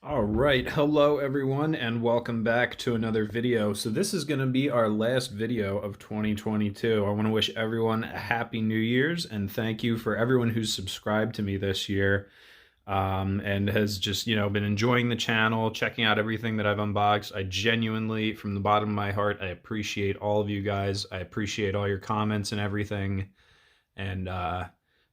All right, hello everyone and welcome back to another video. So this is going to be our last video of 2022. I want to wish everyone a happy New Year's and thank you for everyone who's subscribed to me this year and has just, been enjoying the channel, checking out everything that I've unboxed. I genuinely, from the bottom of my heart, I appreciate all of you guys. I appreciate all your comments and everything. And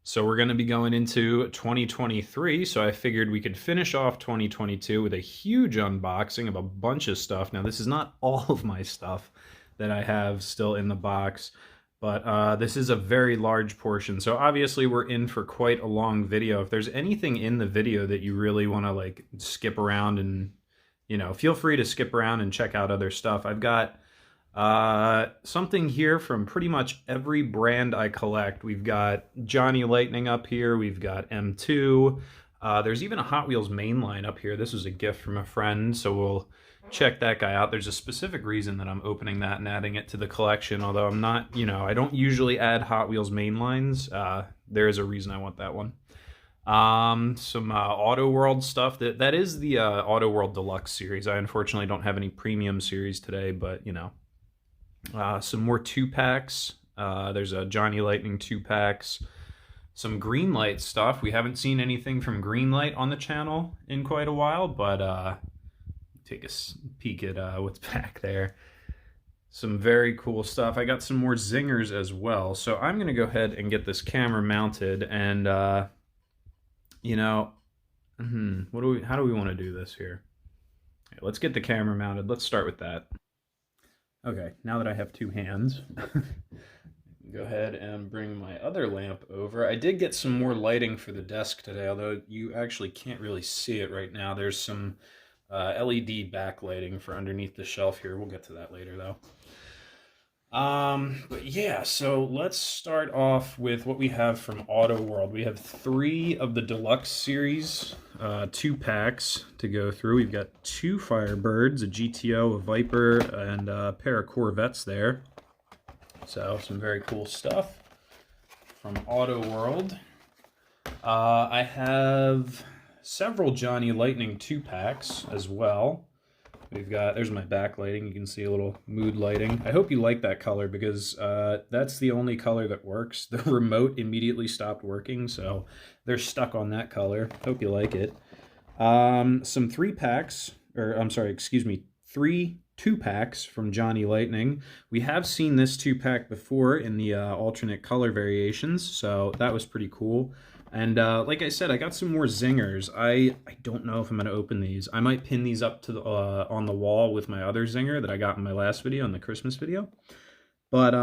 so we're going to be going into 2023, so I figured we could finish off 2022 with a huge unboxing of a bunch of stuff. Now, this is not all of my stuff that I have still in the box, but this is a very large portion. So obviously we're in for quite a long video. If there's anything in the video that you really want to skip around and, feel free to skip around and check out other stuff. I've got something here from pretty much every brand I collect. We've got Johnny Lightning up here, we've got M2, there's even a Hot Wheels mainline up here. This was a gift from a friend, so we'll check that guy out. There's a specific reason that I'm opening that and adding it to the collection, although I'm not, I don't usually add Hot Wheels mainlines. There is a reason I want that one. Some AutoWorld stuff. That is the AutoWorld Deluxe series. I unfortunately don't have any premium series today, but some more 2-packs. There's a Johnny Lightning 2-packs. Some Greenlight stuff. We haven't seen anything from Greenlight on the channel in quite a while, but take a peek at what's back there. Some very cool stuff. I got some more Zingers as well. So I'm going to go ahead and get this camera mounted and, how do we want to do this here? Okay, let's get the camera mounted. Let's start with that. Okay, now that I have two hands, go ahead and bring my other lamp over. I did get some more lighting for the desk today, although you actually can't really see it right now. There's some LED backlighting for underneath the shelf here. We'll get to that later, though. But yeah, so let's start off with what we have from AutoWorld. We have 3 of the Deluxe series 2-packs to go through. We've got 2 Firebirds, a GTO, a Viper, and a pair of Corvettes there. So some very cool stuff from AutoWorld. I have several Johnny Lightning 2-packs as well. There's my backlighting. You can see a little mood lighting. I hope you like that color because that's the only color that works. The remote immediately stopped working, so they're stuck on that color. Hope you like it. Some 3-packs, or I'm sorry, excuse me, 3 2-packs from Johnny Lightning. We have seen this 2-pack before in the alternate color variations, so that was pretty cool. And like I said, I got some more Zingers. I don't know if I'm going to open these. I might pin these up to the, on the wall with my other Zinger that I got in my last video, in the Christmas video. But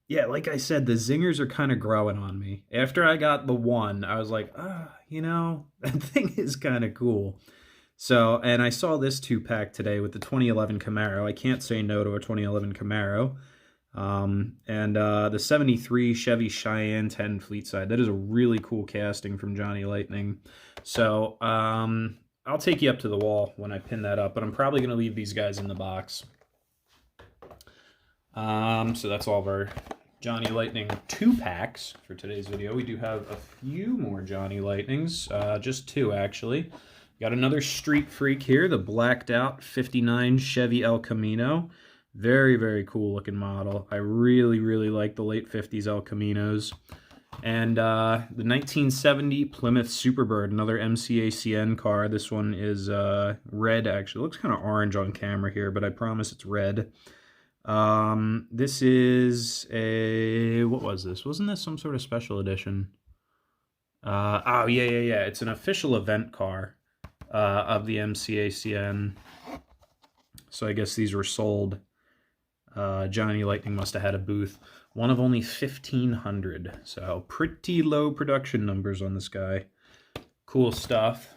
yeah, like I said, the Zingers are kind of growing on me. After I got the one, I was like, that thing is kind of cool. So, and I saw this 2-pack today with the 2011 Camaro. I can't say no to a 2011 Camaro. And the 73 Chevy Cheyenne 10 Fleet Side. That is a really cool casting from Johnny Lightning. So, I'll take you up to the wall when I pin that up, but I'm probably going to leave these guys in the box. So that's all of our Johnny Lightning 2-packs for today's video. We do have a few more Johnny Lightnings, just 2 actually. Got another Street Freak here, the blacked out 59 Chevy El Camino. Very, very cool looking model. I really, really like the late 50s El Caminos. And the 1970 Plymouth Superbird, another MCACN car. This one is red, actually. It looks kind of orange on camera here, but I promise it's red. This is a... what was this? Wasn't this some sort of special edition? Oh, yeah. It's an official event car of the MCACN. So I guess these were sold. Johnny Lightning must have had a booth. One of only 1,500. So pretty low production numbers on this guy. Cool stuff.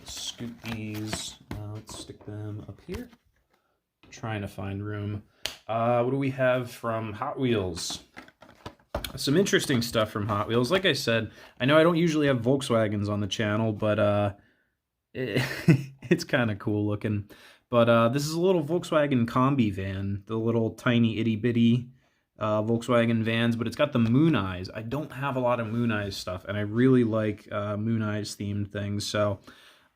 Scoop these. Let's stick them up here. Trying to find room. What do we have from Hot Wheels? Some interesting stuff from Hot Wheels. Like I said, I know I don't usually have Volkswagens on the channel, but it's kind of cool looking. But this is a little Volkswagen Combi van, the little tiny itty-bitty Volkswagen vans, but it's got the Moon Eyes. I don't have a lot of Moon Eyes stuff, and I really like Moon Eyes themed things, so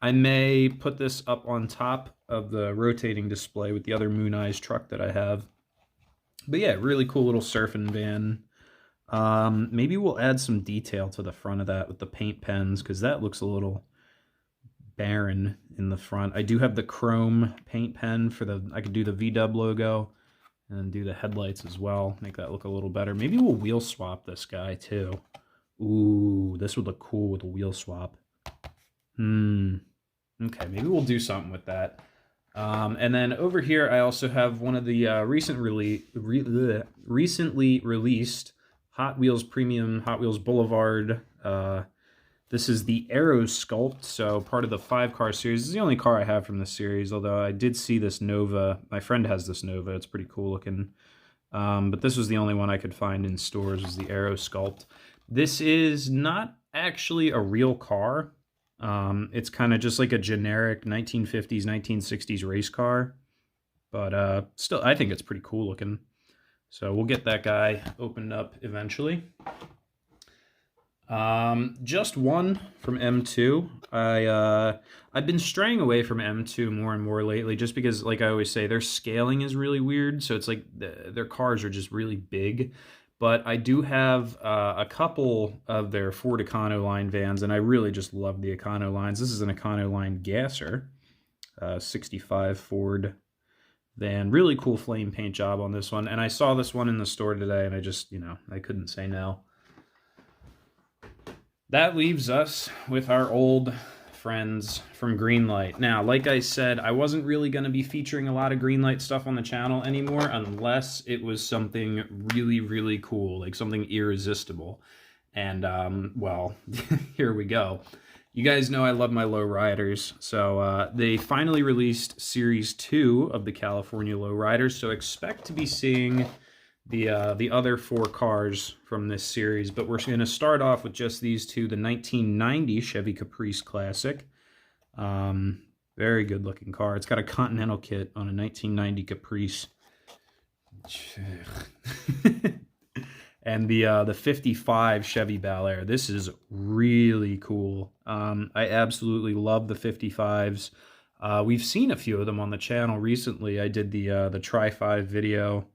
I may put this up on top of the rotating display with the other Moon Eyes truck that I have. But yeah, really cool little surfing van. Maybe we'll add some detail to the front of that with the paint pens, because that looks a little barren in the front. I do have the chrome paint pen for the, I could do the VW logo and do the headlights as well, make that look a little better. Maybe we'll wheel swap this guy too. Ooh, this would look cool with a wheel swap. Okay, maybe we'll do something with that. And then over here, I also have one of the recently released Hot Wheels Premium Hot Wheels Boulevard. This is the Aero Sculpt, so part of the 5-car series. This is the only car I have from this series, although I did see this Nova. My friend has this Nova. It's pretty cool looking. But this was the only one I could find in stores, was the Aero Sculpt. This is not actually a real car. It's kind of just like a generic 1950s, 1960s race car. But still, I think it's pretty cool looking. So we'll get that guy opened up eventually. Just one from M2. I've been straying away from M2 more and more lately, just because, like I always say, their scaling is really weird. So it's like their cars are just really big. But I do have a couple of their Ford Econoline vans, and I really just love the Econolines. This is an Econoline Gasser, 65 Ford van. Really cool flame paint job on this one. And I saw this one in the store today, and I just, I couldn't say no. That leaves us with our old friends from Greenlight. Now, like I said, I wasn't really going to be featuring a lot of Greenlight stuff on the channel anymore unless it was something really, really cool, like something irresistible. And, well, here we go. You guys know I love my LowRiders, so they finally released Series 2 of the California LowRiders, so expect to be seeing the other 4 cars from this series, but we're going to start off with just these two. The 1990 Chevy Caprice Classic. Very good looking car. It's got a Continental kit on a 1990 Caprice. And the 55 Chevy Bel Air. This is really cool. I absolutely love the 55s. We've seen a few of them on the channel recently. I did the Tri-5 video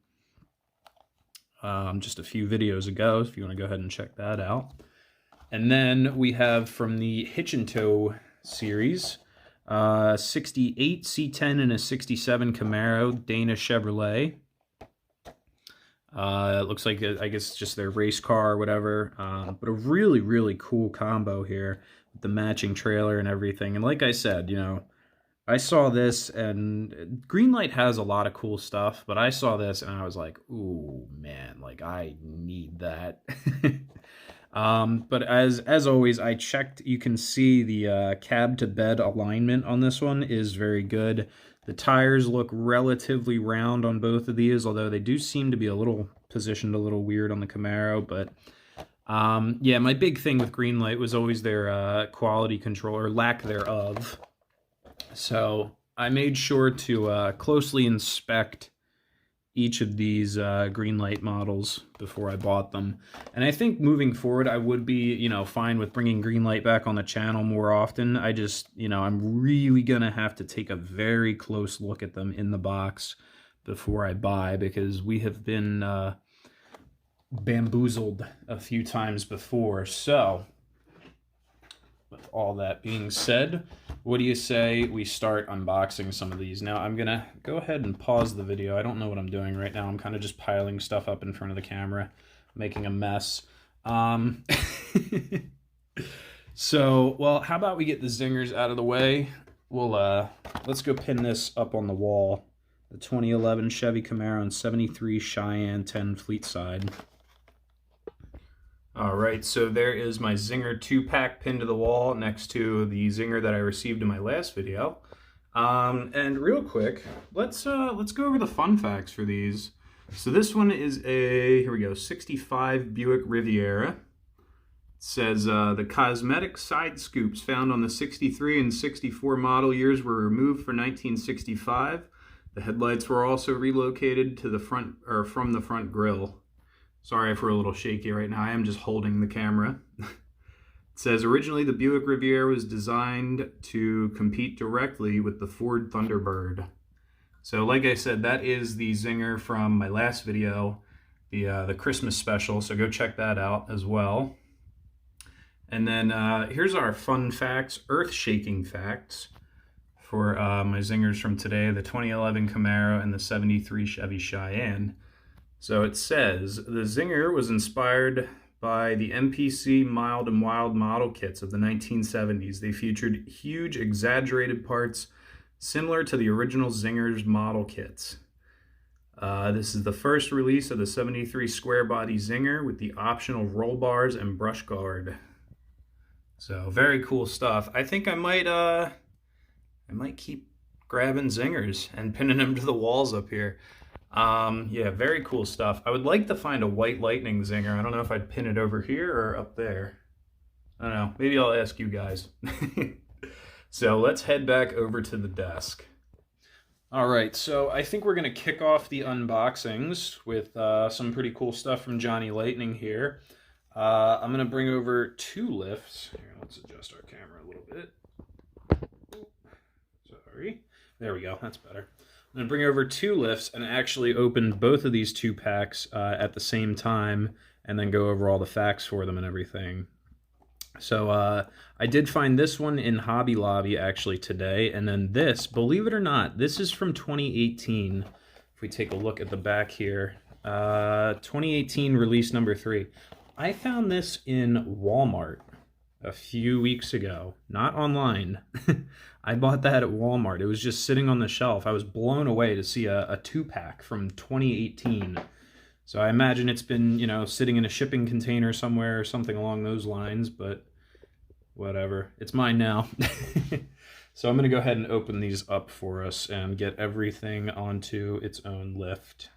just a few videos ago, if you want to go ahead and check that out. And then we have from the Hitch and Tow series, 68 C10 and a 67 Camaro, Dana Chevrolet. It looks like, I guess, just their race car or whatever, but a really, really cool combo here with the matching trailer and everything. And like I said, I saw this, and Greenlight has a lot of cool stuff, but I saw this and I was like, ooh, man, like I need that. But as always, I checked. You can see the cab to bed alignment on this one is very good. The tires look relatively round on both of these, although they do seem to be positioned a little weird on the Camaro. But yeah, my big thing with Greenlight was always their quality control, or lack thereof. So I made sure to closely inspect each of these Greenlight models before I bought them. And I think moving forward, I would be, fine with bringing Greenlight back on the channel more often. I just, I'm really going to have to take a very close look at them in the box before I buy, because we have been bamboozled a few times before. So with all that being said, what do you say we start unboxing some of these? Now, I'm going to go ahead and pause the video. I don't know what I'm doing right now. I'm kind of just piling stuff up in front of the camera, making a mess. So, well, how about we get the zingers out of the way? We'll, let's go pin this up on the wall. The 2011 Chevy Camaro and 73 Cheyenne 10 Fleet Side. Alright, so there is my Zinger 2-pack pinned to the wall next to the Zinger that I received in my last video. And real quick, let's go over the fun facts for these. So this one is a, here we go, 65 Buick Riviera. It says, the cosmetic side scoops found on the 63 and 64 model years were removed for 1965. The headlights were also relocated to the front, or from the front grille. Sorry if we're a little shaky right now. I am just holding the camera. It says, originally the Buick Riviera was designed to compete directly with the Ford Thunderbird. So like I said, that is the Zinger from my last video, the Christmas special, so go check that out as well. And then here's our fun facts, earth-shaking facts for my Zingers from today, the 2011 Camaro and the 73 Chevy Cheyenne. So it says, the Zinger was inspired by the MPC Mild and Wild model kits of the 1970s. They featured huge, exaggerated parts similar to the original Zinger's model kits. This is the first release of the 73 square body Zinger with the optional roll bars and brush guard. So very cool stuff. I think I might keep grabbing Zingers and pinning them to the walls up here. Yeah, very cool stuff. I would like to find a white lightning Zinger. I don't know if I'd pin it over here or up there. I don't know. Maybe I'll ask you guys. So let's head back over to the desk. All right, so I think we're going to kick off the unboxings with some pretty cool stuff from Johnny Lightning here. I'm going to bring over two lifts. Here, let's adjust our camera a little bit. Sorry. There we go. That's better. I'm going to bring over two lifts and actually open both of these two packs at the same time and then go over all the facts for them and everything. So I did find this one in Hobby Lobby actually today, and then this, believe it or not, this is from 2018. If we take a look at the back here, 2018 release number 3. I found this in Walmart a few weeks ago, not online. I bought that at Walmart. It was just sitting on the shelf. I was blown away to see a 2-pack from 2018. So I imagine it's been, you know, sitting in a shipping container somewhere or something along those lines, but whatever. It's mine now. So I'm going to go ahead and open these up for us and get everything onto its own lift.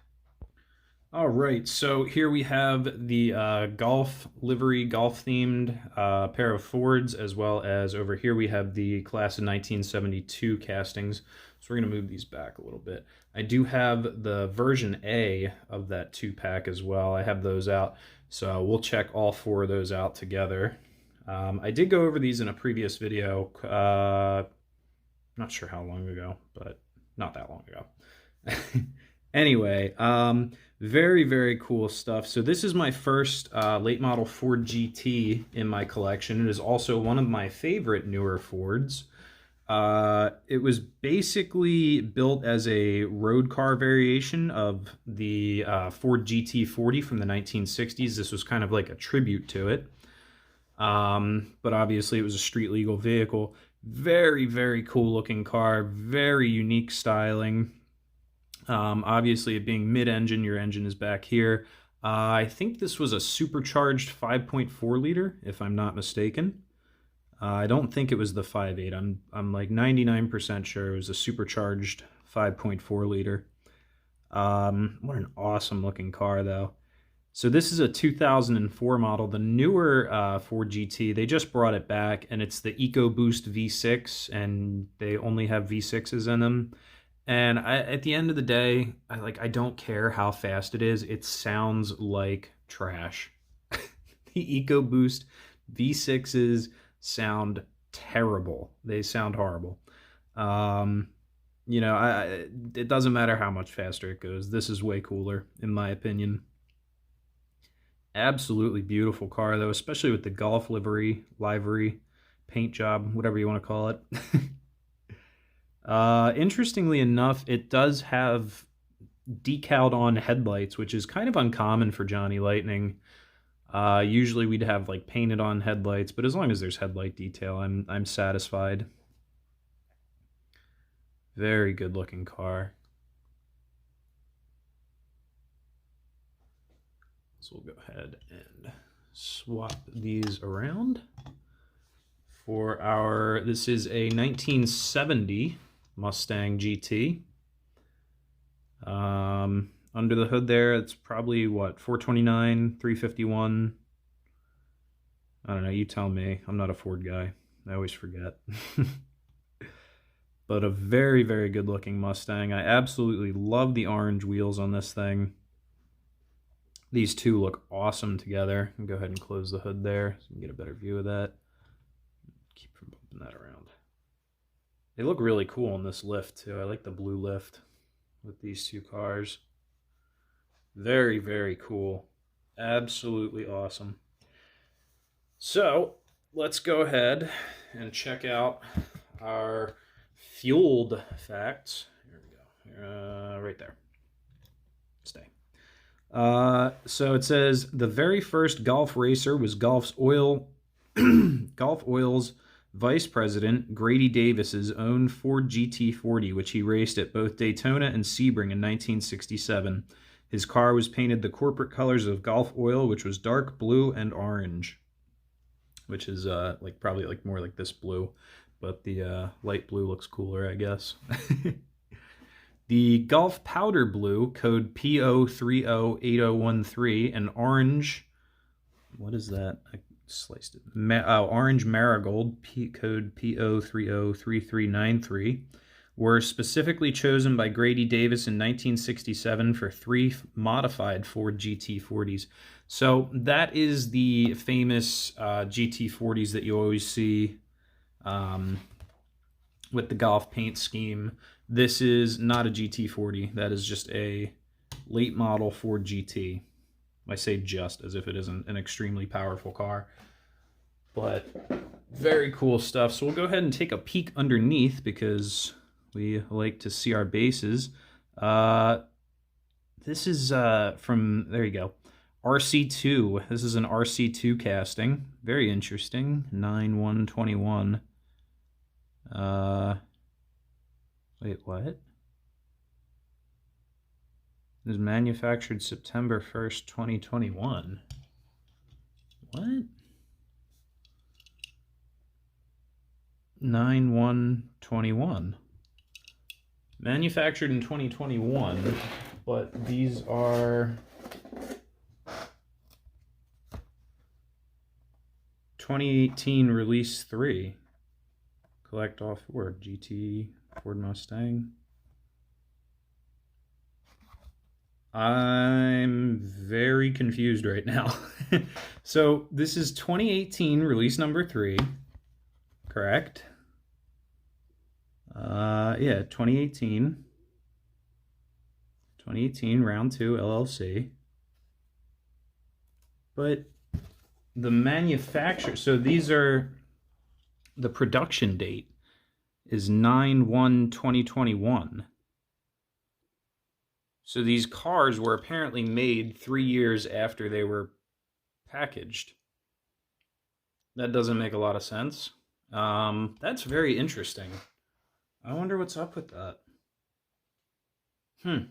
All right, so here we have the golf livery, golf-themed pair of Fords, as well as over here we have the class of 1972 castings. So we're going to move these back a little bit. I do have the version A of that 2-pack as well. I have those out, so we'll check all 4 of those out together. I did go over these in a previous video, not sure how long ago, but not that long ago. Anyway, very, very cool stuff. So this is my first late model Ford GT in my collection. It is also one of my favorite newer Fords. It was basically built as a road car variation of the Ford GT40 from the 1960s. This was kind of like a tribute to it. But obviously it was a street legal vehicle. Very, very cool looking car, very unique styling. Obviously it being mid-engine, your engine is back here. I think this was a supercharged 5.4 liter, if I'm not mistaken. I don't think it was the 5.8. I'm like 99% sure it was a supercharged 5.4 liter. What an awesome looking car though. So this is a 2004 model. The newer Ford GT, they just brought it back, and it's the EcoBoost V6, and they only have V6s in them. And at the end of the day, I don't care how fast it is. It sounds like trash. The EcoBoost V6s sound terrible. They sound horrible. You know, it doesn't matter how much faster it goes. This is way cooler, in my opinion. Absolutely beautiful car, though, especially with the golf livery, paint job, whatever you want to call it. Interestingly enough, it does have decaled on headlights, which is kind of uncommon for Johnny Lightning. Usually we'd have like painted on headlights, but as long as there's headlight detail, I'm satisfied. Very good looking car. So we'll go ahead and swap these around for our, this is a 1970 Mustang GT. Under the hood there, it's probably what, 429, 351. I don't know, you tell me. I'm not a Ford guy. I always forget. But a very, very good looking Mustang. I absolutely love the orange wheels on this thing. These two look awesome together. I'll go ahead and close the hood there so you can get a better view of that. keep from bumping that around. They look really cool in this lift too. I like the blue lift with these two cars. Very, very cool. Absolutely awesome. So let's go ahead and check out our fueled facts. Here we go. Right there. Stay. So it says the very first Golf racer was Golf Oil's vice president Grady Davis's own Ford GT40, which he raced at both Daytona and Sebring in 1967. His car was painted the corporate colors of Gulf Oil, which was dark blue and orange, which is probably more like this blue, but the light blue looks cooler, I guess. The Gulf Powder Blue, code P0308013, and orange, what is that? I sliced it. Orange Marigold, code P0303393, were specifically chosen by Grady Davis in 1967 for 3 modified Ford GT40s. So that is the famous GT40s that you always see with the Golf paint scheme. This is not a GT40. That is just a late model Ford GT. I say just as if it isn't an extremely powerful car. But very cool stuff. So we'll go ahead and take a peek underneath because we like to see our bases. This is from, there you go, RC2. This is an RC2 casting. Very interesting. 9/1/21. Wait, what? It was manufactured September 1st, 2021. What? 9/1/21. Manufactured in 2021, but these are 2018 release 3. Collect off Ford GT Ford Mustang. I'm very confused right now. So this is 2018 release number 3, correct? Yeah, 2018 round 2 LLC. But the manufacturer, so these are, the production date is 9/1/2021. So these cars were apparently made 3 years after they were packaged. That doesn't make a lot of sense. That's very interesting. I wonder what's up with that. I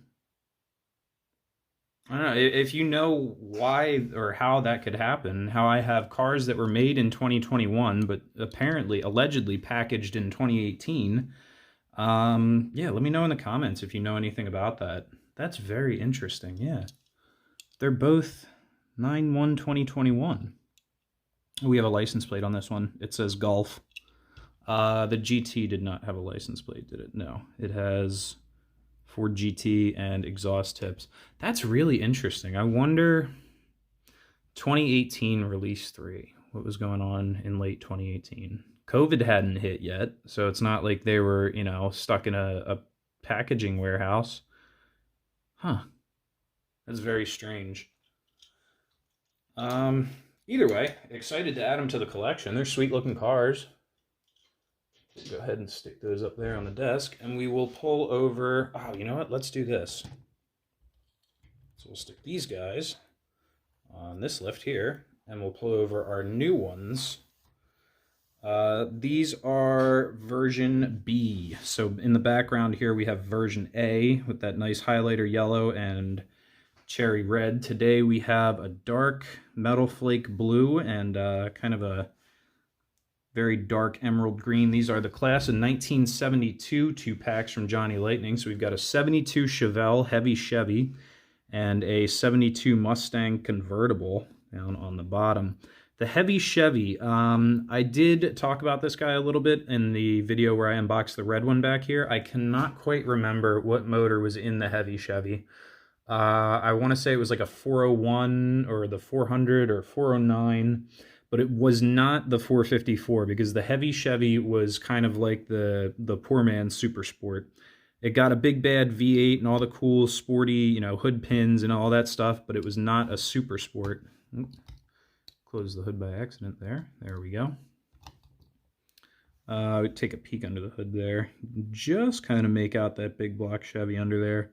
don't know if you know why or how that could happen. How I have cars that were made in 2021, but apparently, allegedly packaged in 2018. Yeah, let me know in the comments if you know anything about that. That's very interesting. Yeah, they're both 9/1/2021. We have a license plate on this one. It says Golf. The GT did not have a license plate, did it? No, it has Ford GT and exhaust tips. That's really interesting. I wonder, 2018 release 3, what was going on in late 2018? COVID hadn't hit yet, so it's not like they were, you know, stuck in a packaging warehouse. Huh. That's very strange. Either way, excited to add them to the collection. They're sweet looking cars. Go ahead and stick those up there on the desk, and we will pull over. Oh, you know what? Let's do this. So we'll stick these guys on this lift here, and we'll pull over our new ones. These are version B. So in the background here, we have version A with that nice highlighter yellow and cherry red. Today we have a dark metal flake blue and kind of a very dark emerald green. These are the class of 1972 2-packs from Johnny Lightning. So we've got a 72 Chevelle heavy Chevy and a 72 Mustang convertible down on the bottom. The heavy Chevy, I did talk about this guy a little bit in the video where I unboxed the red one back here. I cannot quite remember what motor was in the heavy Chevy. I want to say it was like a 401 or the 400 or 409. but it was not the 454 because the heavy Chevy was kind of like the poor man's Super Sport. It got a big bad V8 and all the cool sporty, you know, hood pins and all that stuff, but it was not a Super Sport. Close the hood by accident there. There we go. Take a peek under the hood there. Just kind of make out that big block Chevy under there.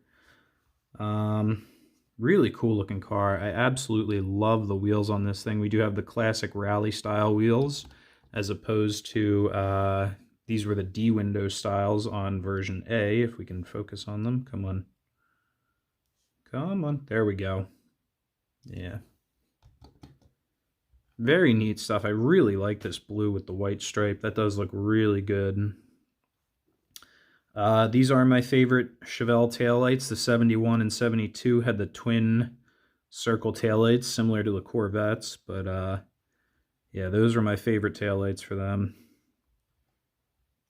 Really cool looking car. I absolutely love the wheels on this thing. We do have the classic rally style wheels as opposed to these were the D window styles on version A, if we can focus on them. Come on. Come on. There we go. Yeah. Very neat stuff. I really like this blue with the white stripe. That does look really good. These are my favorite Chevelle taillights. The 71 and 72 had the twin circle taillights, similar to the Corvettes, but yeah, those are my favorite taillights for them.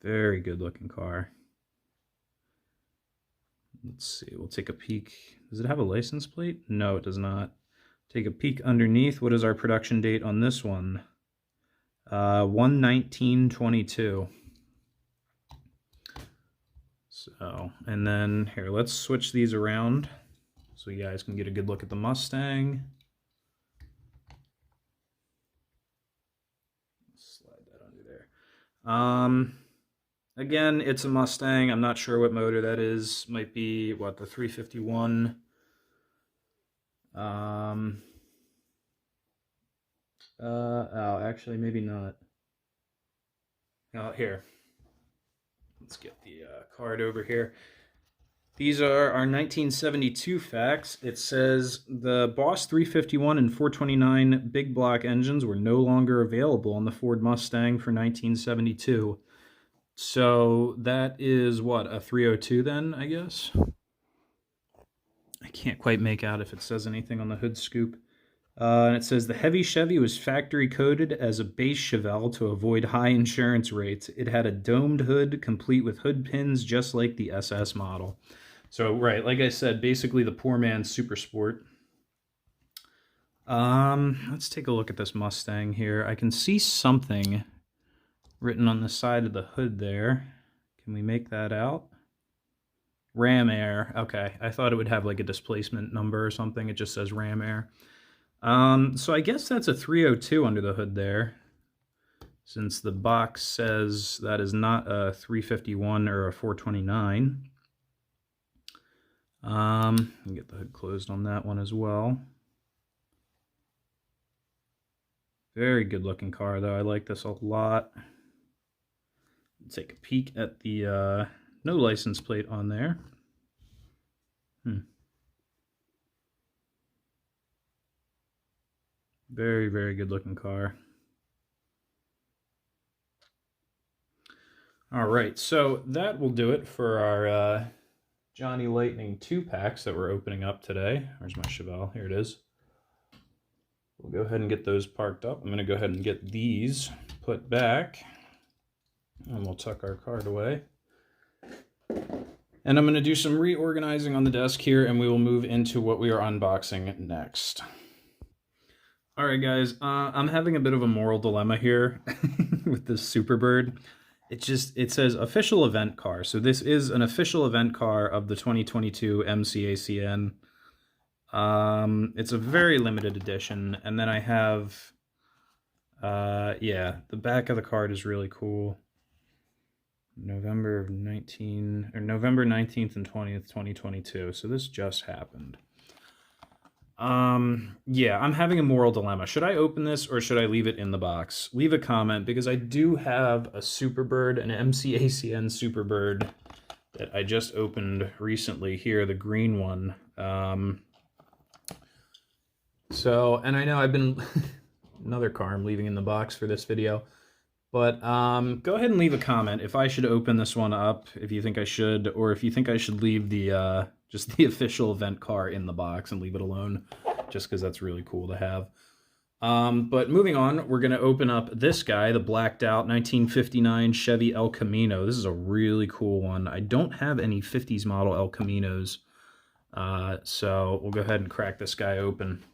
Very good looking car. Let's see, we'll take a peek. Does it have a license plate? No, it does not. Take a peek underneath. What is our production date on this one? 1/19/22. So, and then here, let's switch these around so you guys can get a good look at the Mustang. Slide that under there. Again, it's a Mustang. I'm not sure what motor that is. Might be, what, the 351. Oh, actually, maybe not. Here. Let's get the card over here. These are our 1972 facts. It says the Boss 351 and 429 big block engines were no longer available on the Ford Mustang for 1972. So that is what, a 302 then, I guess? I can't quite make out if it says anything on the hood scoop. And it says the heavy Chevy was factory coded as a base Chevelle to avoid high insurance rates. It had a domed hood complete with hood pins just like the SS model. So, right, like I said, basically the poor man's Super Sport. Let's take a look at this Mustang here. I can see something written on the side of the hood there. Can we make that out? Ram Air. Okay, I thought it would have like a displacement number or something. It just says Ram Air. So I guess that's a 302 under the hood there, since the box says that is not a 351 or a 429. Get the hood closed on that one as well. Very good looking car though. I like this a lot. Take a peek at the no license plate on there. Very, very good looking car. All right, so that will do it for our Johnny Lightning 2-packs that we're opening up today. Where's my Chevelle? Here it is. We'll go ahead and get those parked up. I'm going to go ahead and get these put back. And we'll tuck our card away. And I'm going to do some reorganizing on the desk here, and we will move into what we are unboxing next. All right, guys, I'm having a bit of a moral dilemma here with this Superbird. It says official event car. So this is an official event car of the 2022 MCACN. It's a very limited edition. And then I have, yeah, the back of the card is really cool. November 19th and 20th, 2022. So this just happened. Yeah, I'm having a moral dilemma. Should I open this or should I leave it in the box? Leave a comment, because I do have a Superbird, an MCACN Superbird that I just opened recently here, the green one. So, and I know I've been, another car I'm leaving in the box for this video, but go ahead and leave a comment if I should open this one up, if you think I should, or if you think I should leave the, just the official event car in the box and leave it alone, just because that's really cool to have. But moving on, we're going to open up this guy, the blacked out 1959 Chevy El Camino. This is a really cool one. I don't have any 50s model El Caminos, so we'll go ahead and crack this guy open.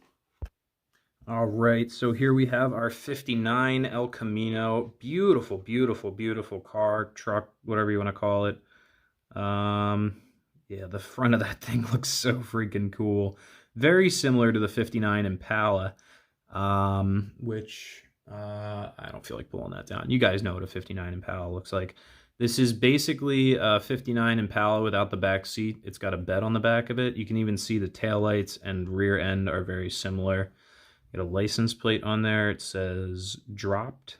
All right, so here we have our 59 El Camino. Beautiful, beautiful, beautiful car, truck, whatever you want to call it. Yeah, the front of that thing looks so freaking cool. Very similar to the 59 Impala, which I don't feel like pulling that down. You guys know what a 59 Impala looks like. This is basically a 59 Impala without the back seat. It's got a bed on the back of it. You can even see the taillights and rear end are very similar. Got a license plate on there. It says dropped.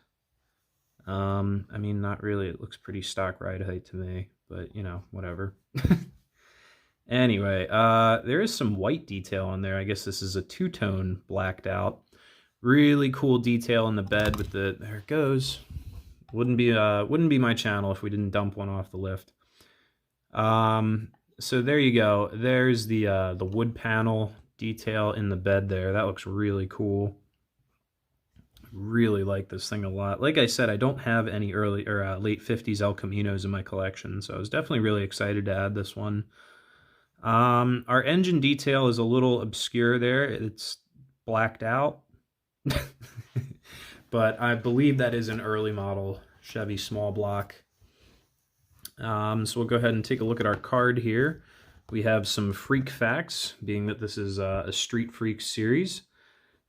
I mean, not really. It looks pretty stock ride height to me, but you know, whatever. Anyway, there is some white detail on there. I guess this is a two-tone blacked out. Really cool detail in the bed with the, there it goes. Wouldn't be my channel if we didn't dump one off the lift. So there you go. There's the wood panel detail in the bed there. That looks really cool. Really like this thing a lot. Like I said, I don't have any early or late 50s El Caminos in my collection, so I was definitely really excited to add this one. Our engine detail is a little obscure there. It's blacked out. But I believe that is an early model Chevy small block. So we'll go ahead and take a look at our card here. We have some freak facts, being that this is a Street Freaks series. It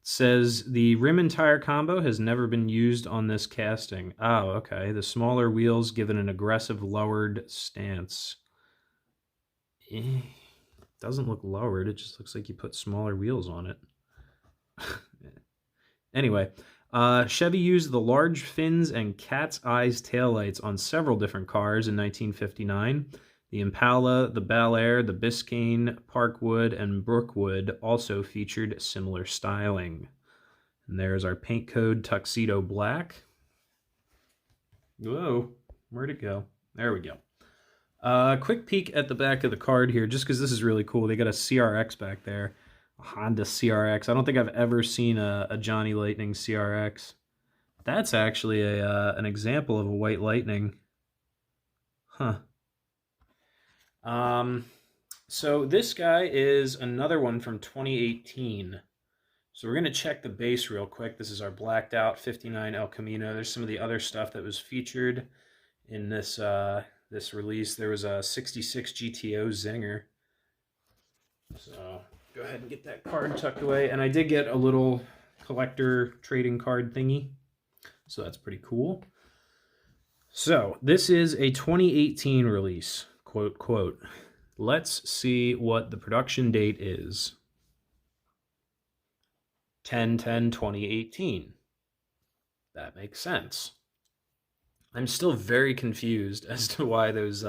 says the rim and tire combo has never been used on this casting. Oh, okay. The smaller wheels give it an aggressive lowered stance. Doesn't look lowered. It just looks like you put smaller wheels on it. Anyway, Chevy used the large fins and cat's eyes taillights on several different cars in 1959. The Impala, the Bel Air, the Biscayne, Parkwood, and Brookwood also featured similar styling. And there's our paint code Tuxedo Black. Whoa, where'd it go? There we go. Quick peek at the back of the card here, just because this is really cool. They got a CRX back there, a Honda CRX. I don't think I've ever seen a Johnny Lightning CRX. That's actually an example of a White Lightning. Huh. So this guy is another one from 2018. So we're going to check the base real quick. This is our blacked out 59 El Camino. There's some of the other stuff that was featured in this this release. There was a 66 GTO Zinger. So go ahead and get that card tucked away. And I did get a little collector trading card thingy. So that's pretty cool. So this is a 2018 release. Quote, quote. Let's see what the production date is. 10/10/2018. That makes sense. I'm still very confused as to why those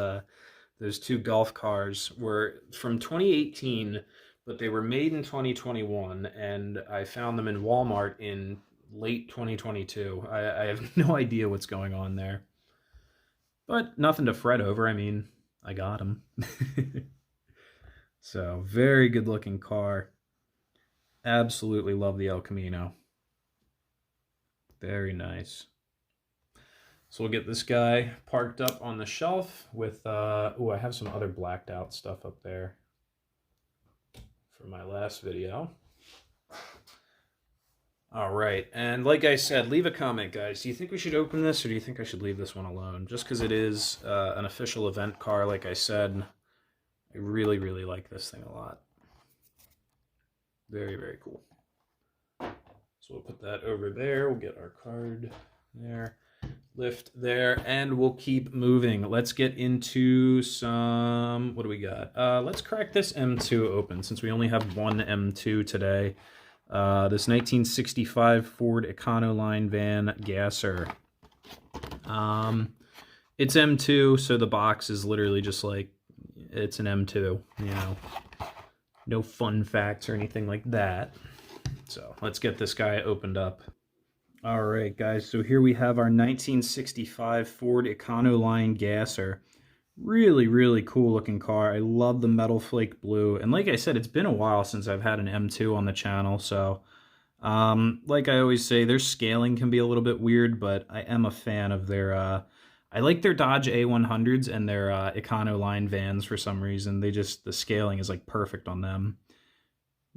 two Golf cars were from 2018, but they were made in 2021, and I found them in Walmart in late 2022. I have no idea what's going on there. But nothing to fret over. I mean, I got them. So, very good looking car. Absolutely love the El Camino. Very nice. So we'll get this guy parked up on the shelf with, oh, I have some other blacked out stuff up there for my last video. All right, and like I said, leave a comment, guys. Do you think we should open this, or do you think I should leave this one alone? Just because it is an official event car, like I said, I really, really like this thing a lot. Very, very cool. So we'll put that over there. We'll get our card there, lift there, and we'll keep moving. Let's get into some, what do we got? Let's crack this M2 open, since we only have one M2 today. This 1965 Ford Econoline van gasser. It's M2, so the box is literally just like, it's an M2, you know. No fun facts or anything like that. So let's get this guy opened up. All right, guys, so here we have our 1965 Ford Econoline gasser. Really, really cool looking car. I love the metal flake blue. And like I said, it's been a while since I've had an M2 on the channel. So like I always say, their scaling can be a little bit weird, but I am a fan of their, I like their Dodge A100s and their Econoline vans for some reason. They just, the scaling is like perfect on them.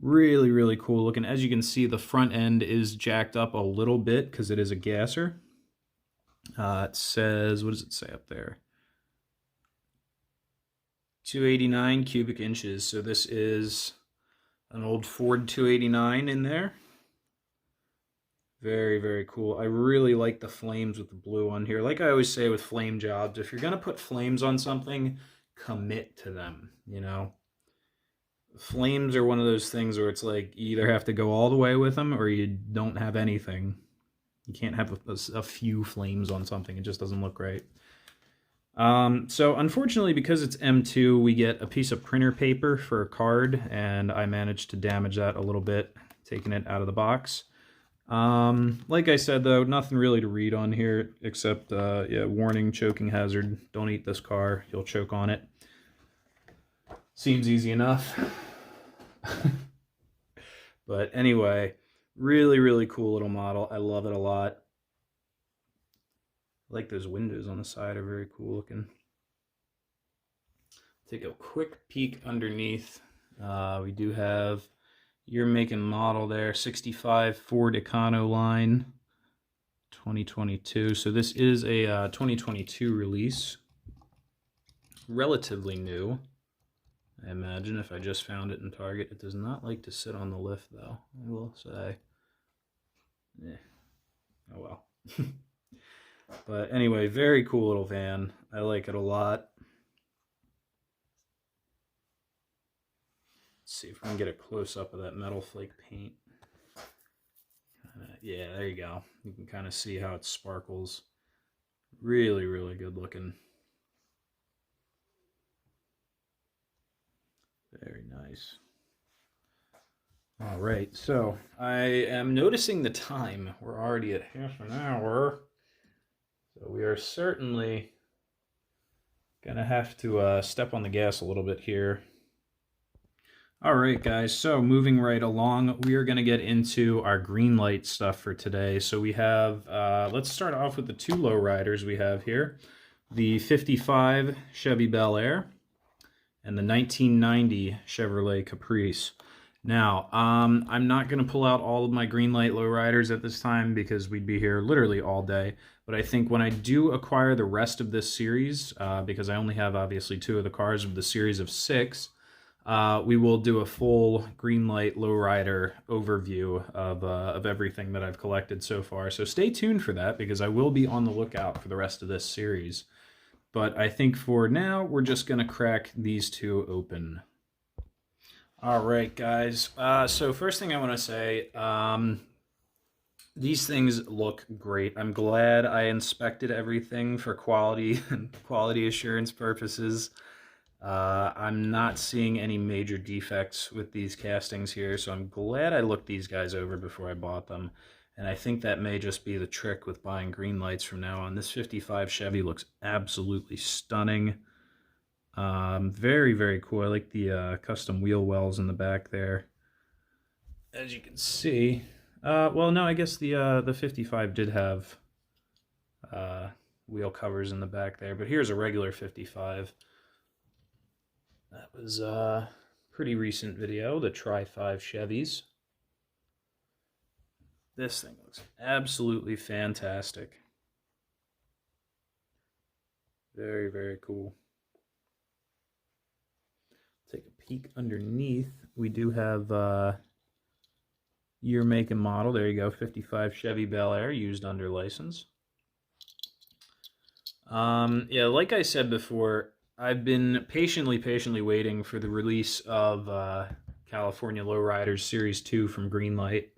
Really, really cool looking. As you can see, the front end is jacked up a little bit because it is a gasser. It says, what does it say up there? 289 cubic inches. So this is an old Ford 289 in there. Very, very cool. I really like the flames with the blue on here. Like I always say with flame jobs, if you're going to put flames on something, commit to them, you know? Flames are one of those things where it's like you either have to go all the way with them or you don't have anything. You can't have a few flames on something. It just doesn't look right. So unfortunately, because it's M2, we get a piece of printer paper for a card, and I managed to damage that a little bit, taking it out of the box. Like I said, though, nothing really to read on here except, yeah, warning, choking hazard. Don't eat this car. You'll choke on it. Seems easy enough. But anyway, really, really cool little model. I love it a lot. I like those windows on the side, are very cool looking. Take a quick peek underneath. We do have year, make, and model there. 65 Ford Econoline 2022. So this is a 2022 release. Relatively new, I imagine, if I just found it in Target. It does not like to sit on the lift, though, I will say. Oh well. But anyway, very cool little van. I like it a lot. Let's see if we can get a close-up of that metal flake paint. Yeah, there you go. You can kind of see how it sparkles. Really, really good looking. Very nice. All right, so I am noticing the time. We're already at half an hour. So we are certainly going to have to step on the gas a little bit here. All right, guys, so moving right along, we are going to get into our Greenlight stuff for today. So we have, let's start off with the two lowriders we have here. The 55 Chevy Bel Air and the 1990 Chevrolet Caprice. Now, I'm not going to pull out all of my Greenlight lowriders at this time because we'd be here literally all day. But I think when I do acquire the rest of this series, because I only have obviously 2 of the cars of the series of 6, we will do a full Greenlight lowrider overview of everything that I've collected so far. So stay tuned for that because I will be on the lookout for the rest of this series. But I think for now, we're just going to crack these 2 open. All right, guys. So first thing I want to say, these things look great. I'm glad I inspected everything for quality and quality assurance purposes. I'm not seeing any major defects with these castings here, so I'm glad I looked these guys over before I bought them. And I think that may just be the trick with buying Greenlights from now on. This 55 Chevy looks absolutely stunning. Very, very cool. I like the custom wheel wells in the back there. As you can see, well, no, I guess the 55 did have wheel covers in the back there, but here's a regular 55. That was a pretty recent video, the Tri-5 Chevys. This thing looks absolutely fantastic. Very, very cool. Take a peek underneath. We do have year, make, and model. There you go, 55 Chevy Bel Air, used under license. Yeah, like I said before, I've been patiently waiting for the release of California Lowriders Series 2 from Greenlight.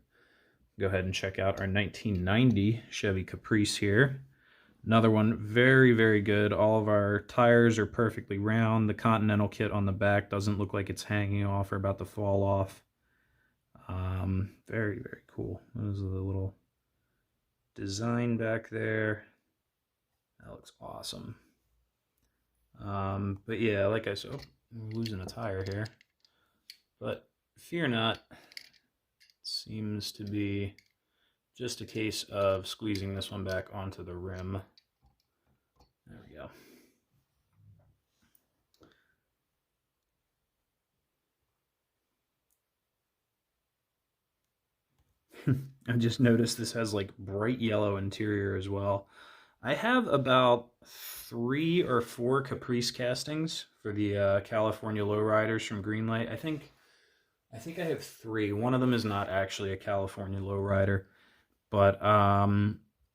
Go ahead and check out our 1990 Chevy Caprice here. Another one, very, very good. All of our tires are perfectly round. The Continental kit on the back doesn't look like it's hanging off or about to fall off. Very, very cool. There's a little design back there. That looks awesome. But yeah, like I said, I'm losing a tire here. But fear not. Seems to be just a case of squeezing this one back onto the rim. There we go. I just noticed this has like bright yellow interior as well. I have about 3 or 4 Caprice castings for the California Lowriders from Greenlight. I think I have 3. One of them is not actually a California Lowrider, but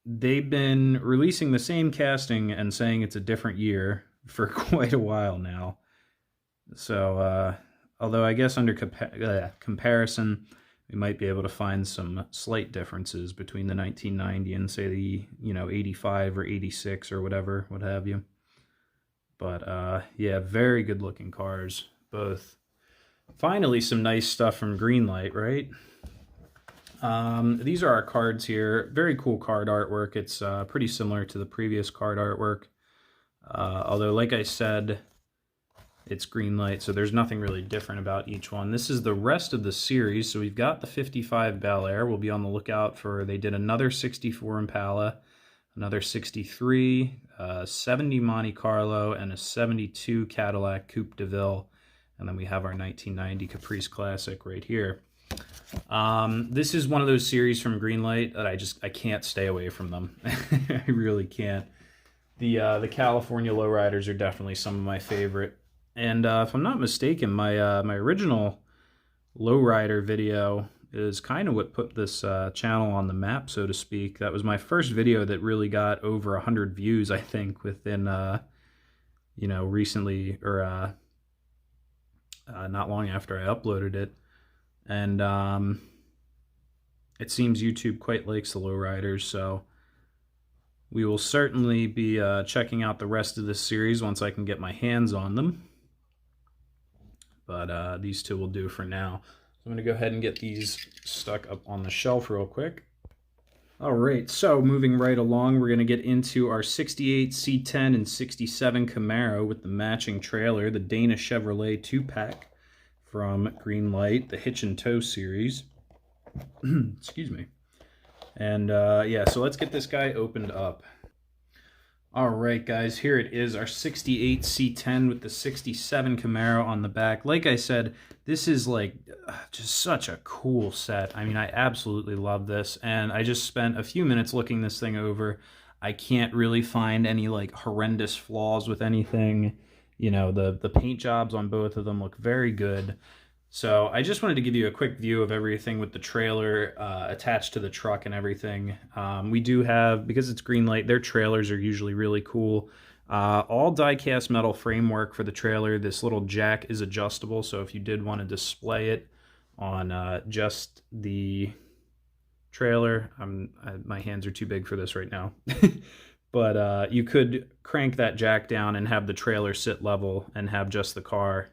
they've been releasing the same casting and saying it's a different year for quite a while now. So, although I guess under comparison, we might be able to find some slight differences between the 1990 and say the 85 or 86 or whatever, what have you. But yeah, very good looking cars, both. Finally, some nice stuff from Greenlight, right? These are our cards here. Very cool card artwork. It's pretty similar to the previous card artwork. Although, like I said, it's Greenlight, so there's nothing really different about each one. This is the rest of the series. So we've got the 55 Bel Air. We'll be on the lookout for, they did another 64 Impala, another 63, 70 Monte Carlo, and a 72 Cadillac Coupe de Ville. And then we have our 1990 Caprice Classic right here. This is one of those series from Greenlight that I can't stay away from them. I really can't. The California Lowriders are definitely some of my favorite. And if I'm not mistaken, my original Lowrider video is kind of what put this channel on the map, so to speak. That was my first video that really got over 100 views, I think, within recently, or not long after I uploaded it. And it seems YouTube quite likes the Lowriders, so we will certainly be checking out the rest of this series once I can get my hands on them. But these two will do for now. So I'm going to go ahead and get these stuck up on the shelf real quick. All right, so moving right along, we're going to get into our 68 C10 and 67 Camaro with the matching trailer, the Dana Chevrolet 2-pack from Greenlight, the Hitch and Tow series. Excuse me. And yeah, so let's get this guy opened up. All right, guys, here it is, our 68 C10 with the 67 Camaro on the back. Like I said, this is like just such a cool set. I mean, I absolutely love this, and I just spent a few minutes looking this thing over. I can't really find any like horrendous flaws with anything. You know, the paint jobs on both of them look very good. So I just wanted to give you a quick view of everything with the trailer attached to the truck and everything. We do have, because it's Greenlight, their trailers are usually really cool. All die-cast metal framework for the trailer. This little jack is adjustable, so if you did want to display it on just the trailer, my hands are too big for this right now. But you could crank that jack down and have the trailer sit level and have just the car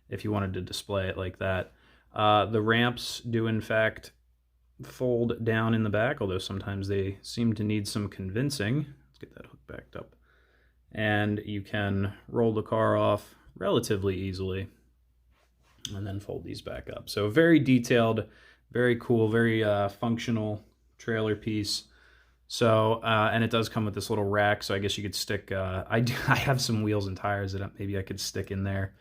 if you wanted to display it like that. The ramps do in fact fold down in the back, although sometimes they seem to need some convincing. Let's get that hook backed up. And you can roll the car off relatively easily and then fold these back up. So very detailed, very cool, very functional trailer piece. So, and it does come with this little rack, so I guess you could stick, I have some wheels and tires that maybe I could stick in there,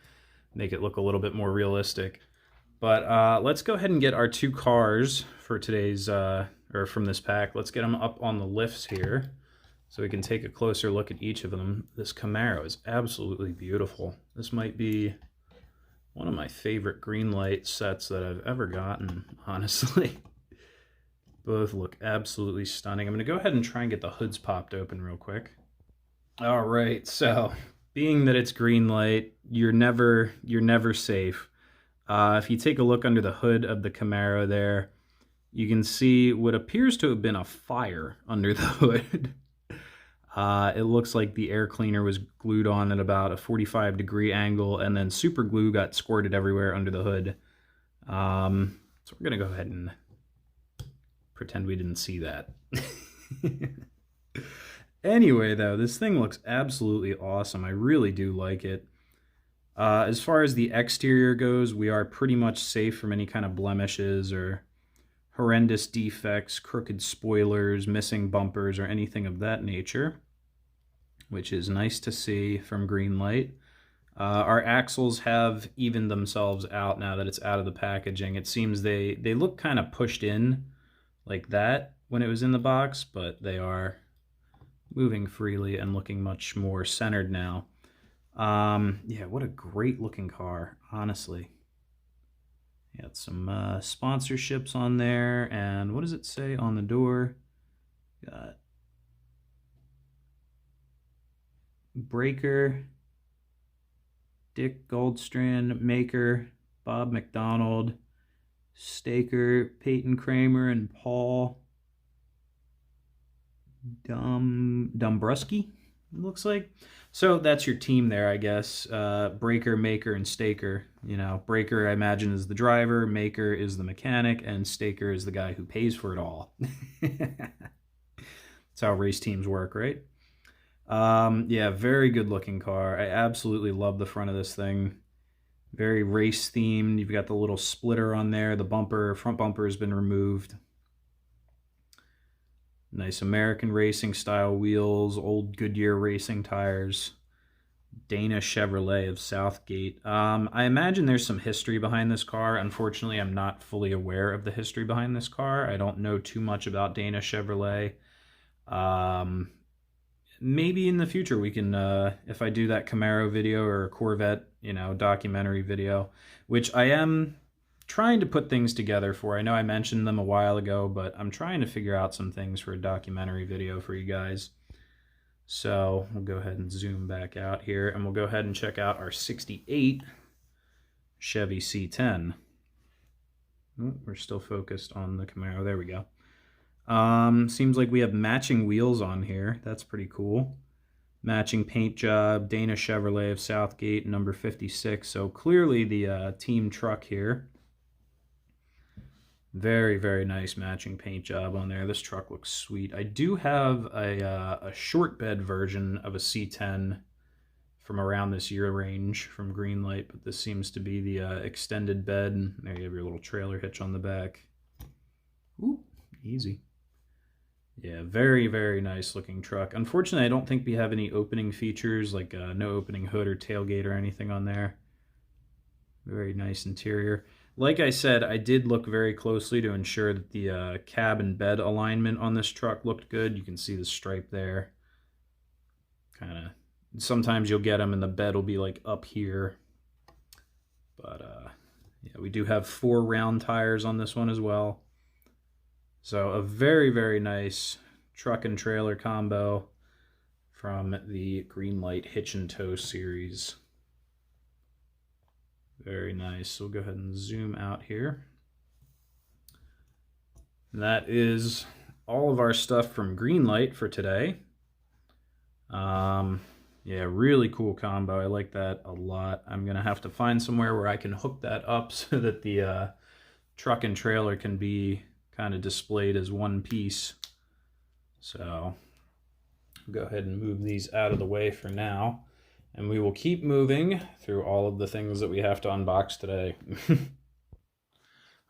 make it look a little bit more realistic. But let's go ahead and get our two cars for today's, or from this pack. Let's get them up on the lifts here so we can take a closer look at each of them. This Camaro is absolutely beautiful. This might be one of my favorite Greenlight sets that I've ever gotten, honestly. Both look absolutely stunning. I'm going to go ahead and try and get the hoods popped open real quick. All right, so being that it's Greenlight, you're never safe. If you take a look under the hood of the Camaro there, you can see what appears to have been a fire under the hood. It looks like the air cleaner was glued on at about a 45-degree angle, and then super glue got squirted everywhere under the hood. So we're going to go ahead and pretend we didn't see that. Anyway, though, this thing looks absolutely awesome. I really do like it. As far as the exterior goes, we are pretty much safe from any kind of blemishes or horrendous defects, crooked spoilers, missing bumpers, or anything of that nature, which is nice to see from Greenlight. Our axles have evened themselves out now that it's out of the packaging. It seems they look kind of pushed in like that when it was in the box, but they are moving freely and looking much more centered now. Yeah, what a great looking car, honestly. Got some sponsorships on there, and what does it say on the door? Got Breaker, Dick Goldstrand, Maker, Bob McDonald, Staker, Peyton Kramer, and Paul Dombrowski, it looks like. So that's your team there, I guess. Breaker, Maker, and Staker. You know, Breaker, I imagine, is the driver, Maker is the mechanic, and Staker is the guy who pays for it all. That's how race teams work, right? Yeah, very good looking car. I absolutely love the front of this thing. Very race themed. You've got the little splitter on there. The bumper, front bumper has been removed. Nice American racing style wheels, old Goodyear racing tires. Dana Chevrolet of Southgate. I imagine there's some history behind this car. Unfortunately, I'm not fully aware of the history behind this car. I don't know too much about Dana Chevrolet. Maybe in the future we can, if I do that Camaro video or a Corvette, you know, documentary video, which I am trying to put things together for. I know I mentioned them a while ago, but I'm trying to figure out some things for a documentary video for you guys. So we'll go ahead and zoom back out here, and we'll go ahead and check out our 68 Chevy C10. Oh, we're still focused on the Camaro. There we go. Seems like we have matching wheels on here. That's pretty cool. Matching paint job, Dana Chevrolet of Southgate, number 56. So clearly the team truck here. Very, very nice matching paint job on there. This truck looks sweet. I do have a short bed version of a C10 from around this year range from Greenlight, but this seems to be the extended bed. And there you have your little trailer hitch on the back. Ooh, easy. Yeah, very, very nice looking truck. Unfortunately, I don't think we have any opening features, like no opening hood or tailgate or anything on there. Very nice interior. Like I said, I did look very closely to ensure that the cab and bed alignment on this truck looked good. You can see the stripe there. Kind of, sometimes you'll get them and the bed will be like up here. But yeah, we do have 4 round tires on this one as well. So a very, very nice truck and trailer combo from the Greenlight Hitch and Tow series. Very nice. We'll go ahead and zoom out here. And that is all of our stuff from Greenlight for today. Yeah, really cool combo. I like that a lot. I'm going to have to find somewhere where I can hook that up so that the truck and trailer can be kind of displayed as one piece. So I'll go ahead and move these out of the way for now. And we will keep moving through all of the things that we have to unbox today.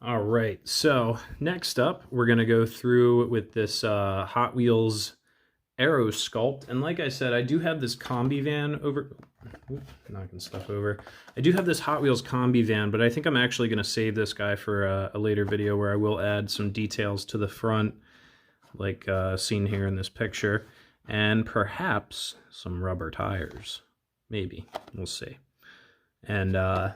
All right, so next up, we're going to go through with this Hot Wheels Aero Sculpt. And like I said, I do have this combi van over... Oops, knocking stuff over. I do have this Hot Wheels combi van, but I think I'm actually going to save this guy for a later video where I will add some details to the front, like seen here in this picture, and perhaps some rubber tires. Maybe. We'll see. And so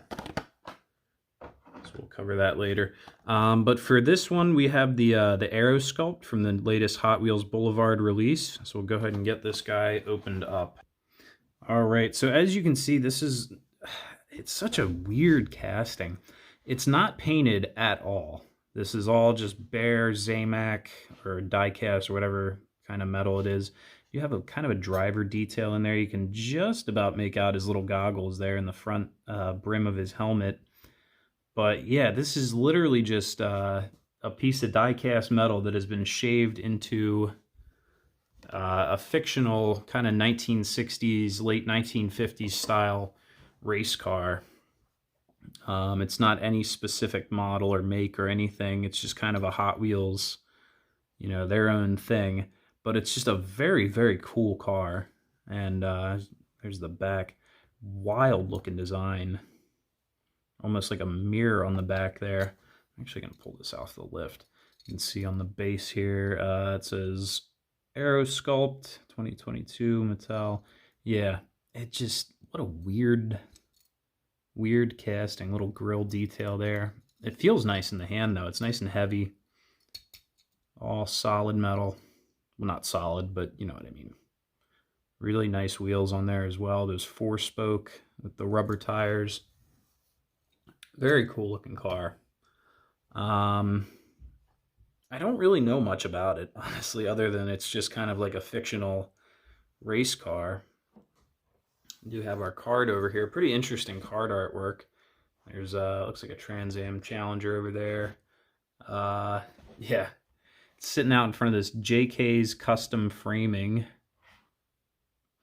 we'll cover that later. But for this one, we have the Aero Sculpt from the latest Hot Wheels Boulevard release. So we'll go ahead and get this guy opened up. All right, so as you can see, it's such a weird casting. It's not painted at all. This is all just bare Zamac or Diecast or whatever kind of metal it is. You have a kind of a driver detail in there. You can just about make out his little goggles there in the front brim of his helmet. But yeah, this is literally just a piece of die-cast metal that has been shaved into a fictional kind of 1960s, late 1950s style race car. It's not any specific model or make or anything. It's just kind of a Hot Wheels, you know, their own thing. But it's just a very, very cool car. And there's the back. Wild looking design. Almost like a mirror on the back there. I'm actually going to pull this off the lift. You can see on the base here, it says Aero Sculpt 2022 Mattel. Yeah, it just, what a weird casting. Little grill detail there. It feels nice in the hand though. It's nice and heavy. All solid metal. Well, not solid, but you know what I mean. Really nice wheels on there as well. Those 4-spoke with the rubber tires. Very cool looking car. I don't really know much about it, honestly, other than it's just kind of like a fictional race car. We do have our card over here. Pretty interesting card artwork. There's looks like a Trans Am Challenger over there. Yeah, it's sitting out in front of this JK's Custom Framing.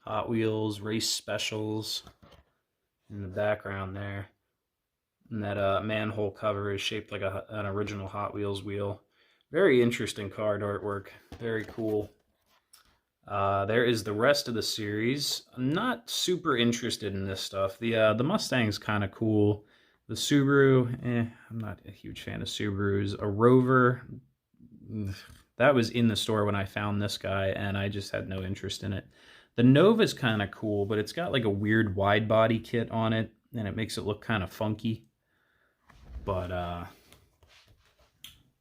Hot Wheels Race Specials in the background there. And that manhole cover is shaped like an original Hot Wheels wheel. Very interesting card artwork. Very cool. There is the rest of the series. I'm not super interested in this stuff. The Mustang's kind of cool. The Subaru, I'm not a huge fan of Subarus. A Rover, that was in the store when I found this guy, and I just had no interest in it. The Nova's kind of cool, but it's got like a weird wide body kit on it, and it makes it look kind of funky. But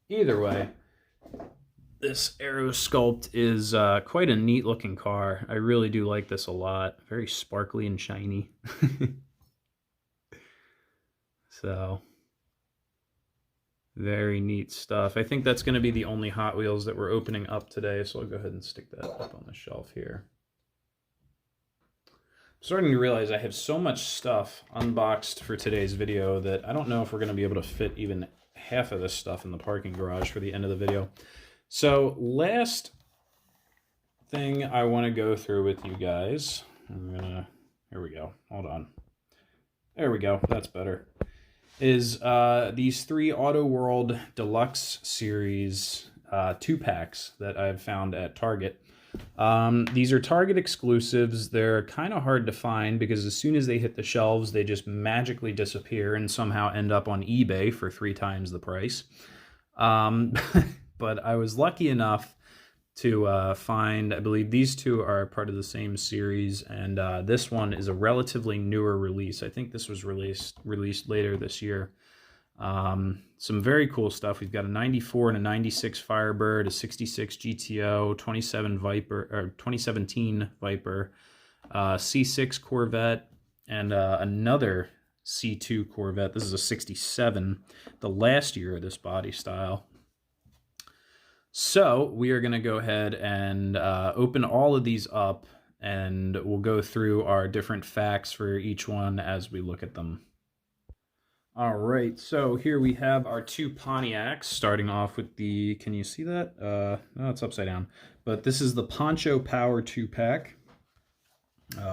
either way, this Aero Sculpt is quite a neat looking car. I really do like this a lot. Very sparkly and shiny. So, very neat stuff. I think that's going to be the only Hot Wheels that we're opening up today, so I'll go ahead and stick that up on the shelf here. I'm starting to realize I have so much stuff unboxed for today's video that I don't know if we're going to be able to fit even half of this stuff in the parking garage for the end of the video. So, last thing I want to go through with you guys, here we go, hold on. There we go, that's better. Is these 3 AutoWorld Deluxe series 2-packs that I've found at Target. These are Target exclusives. They're kind of hard to find because as soon as they hit the shelves, they just magically disappear and somehow end up on eBay for 3 times the price. But I was lucky enough to find, I believe these 2 are part of the same series, and this one is a relatively newer release. I think this was released later this year. Some very cool stuff. We've got a 94 and a 96 Firebird, a 66 GTO, 2017 Viper, C6 Corvette, and another C2 Corvette. This is a 67, the last year of this body style. So we are going to go ahead and open all of these up, and we'll go through our different facts for each one as we look at them. All right, so here we have our 2 Pontiacs, starting off with the, can you see that? No, it's upside down. But this is the Poncho Power 2-pack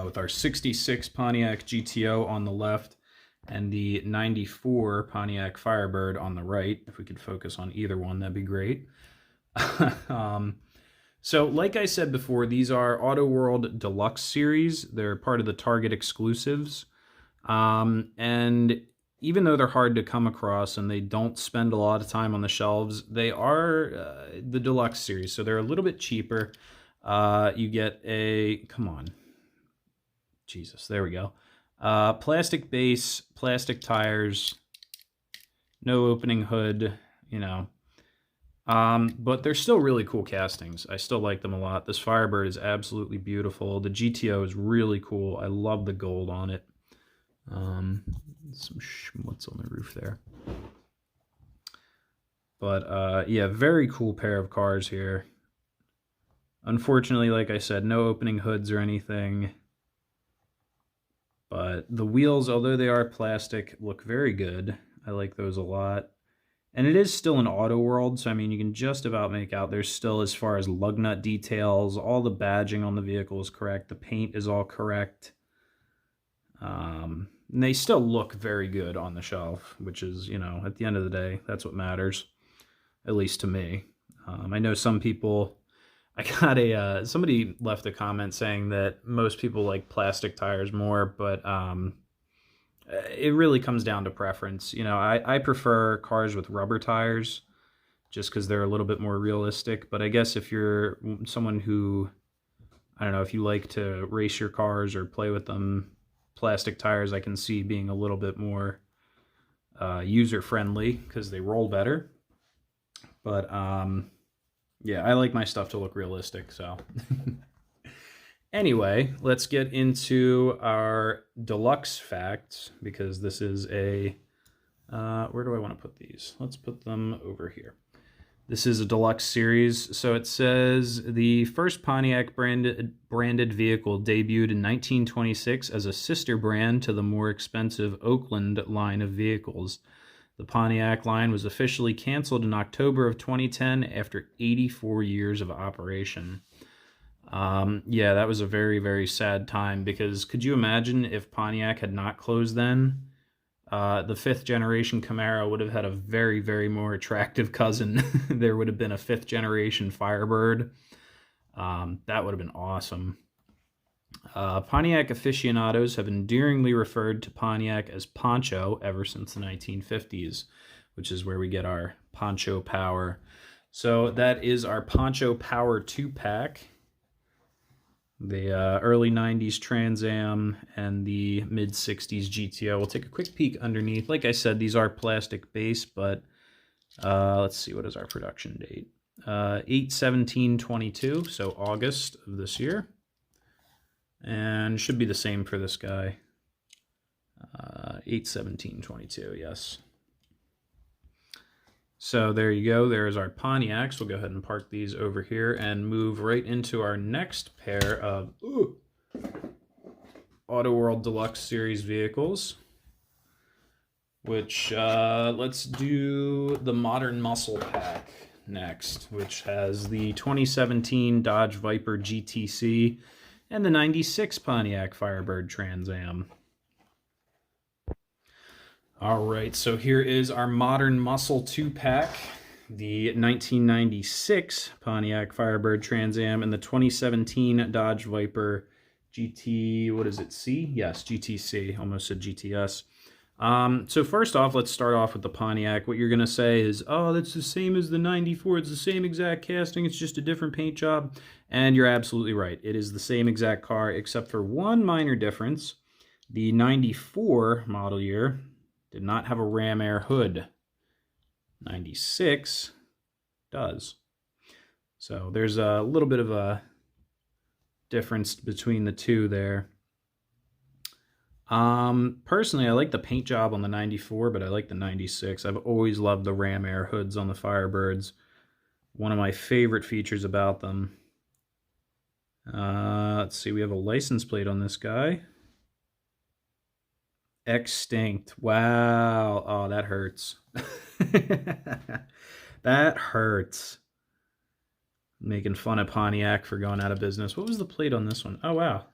with our 66 Pontiac GTO on the left and the 94 Pontiac Firebird on the right. If we could focus on either one, that'd be great. So like I said before, these are AutoWorld Deluxe series. They're part of the Target exclusives. And even though they're hard to come across and they don't spend a lot of time on the shelves, they are the Deluxe series. So they're a little bit cheaper. You get a, come on, Jesus, there we go. Plastic base, plastic tires, no opening hood, you know. But they're still really cool castings. I still like them a lot. This Firebird is absolutely beautiful. The GTO is really cool. I love the gold on it. Some schmutz on the roof there. But, yeah, very cool pair of cars here. Unfortunately, like I said, no opening hoods or anything. But the wheels, although they are plastic, look very good. I like those a lot. And it is still an AutoWorld, so I mean, you can just about make out there's still, as far as lug nut details, all the badging on the vehicle is correct. The paint is all correct. And they still look very good on the shelf, which is, you know, at the end of the day, that's what matters, at least to me. I know some people, I got a, somebody left a comment saying that most people like plastic tires more, but it really comes down to preference. You know, I prefer cars with rubber tires just because they're a little bit more realistic. But I guess if you're someone who, I don't know, if you like to race your cars or play with them, plastic tires I can see being a little bit more user-friendly because they roll better. But yeah, I like my stuff to look realistic, so. Anyway, let's get into our deluxe facts, because this is a, where do I want to put these? Let's put them over here. This is a deluxe series. So it says the first Pontiac branded vehicle debuted in 1926 as a sister brand to the more expensive Oakland line of vehicles. The Pontiac line was officially canceled in October of 2010 after 84 years of operation. Yeah, that was a very, very sad time, because could you imagine if Pontiac had not closed then? The fifth generation Camaro would have had a very, very more attractive cousin. There would have been a fifth generation Firebird. That would have been awesome. Pontiac aficionados have endearingly referred to Pontiac as Poncho ever since the 1950s, which is where we get our Poncho Power. So that is our Poncho Power 2-pack. The early 90s Trans Am and the mid-60s GTO. We'll take a quick peek underneath. Like I said, these are plastic base, but let's see, what is our production date? 8/17/22, so August of this year. And should be the same for this guy. 8/17/22, yes. So there you go. There's our Pontiacs. We'll go ahead and park these over here and move right into our next pair of AutoWorld Deluxe Series vehicles, which let's do the Modern Muscle Pack next, which has the 2017 Dodge Viper GTC and the 96 Pontiac Firebird Trans Am. All right, so here is our Modern Muscle 2-pack, the 1996 Pontiac Firebird Trans Am and the 2017 Dodge Viper GT, what is it, C? Yes, GTC, almost said GTS. So first off, let's start off with the Pontiac. What you're going to say is, oh, that's the same as the 94. It's the same exact casting. It's just a different paint job. And you're absolutely right. It is the same exact car, except for one minor difference. The 94 model year did not have a ram air hood. 96 does. So there's a little bit of a difference between the two there. Personally, I like the paint job on the 94, but I like the 96. I've always loved the ram air hoods on the Firebirds. One of my favorite features about them. Let's see, we have a license plate on this guy. Extinct. Wow. Oh, that hurts. That hurts. Making fun of Pontiac for going out of business. What was the plate on this one? Oh, wow.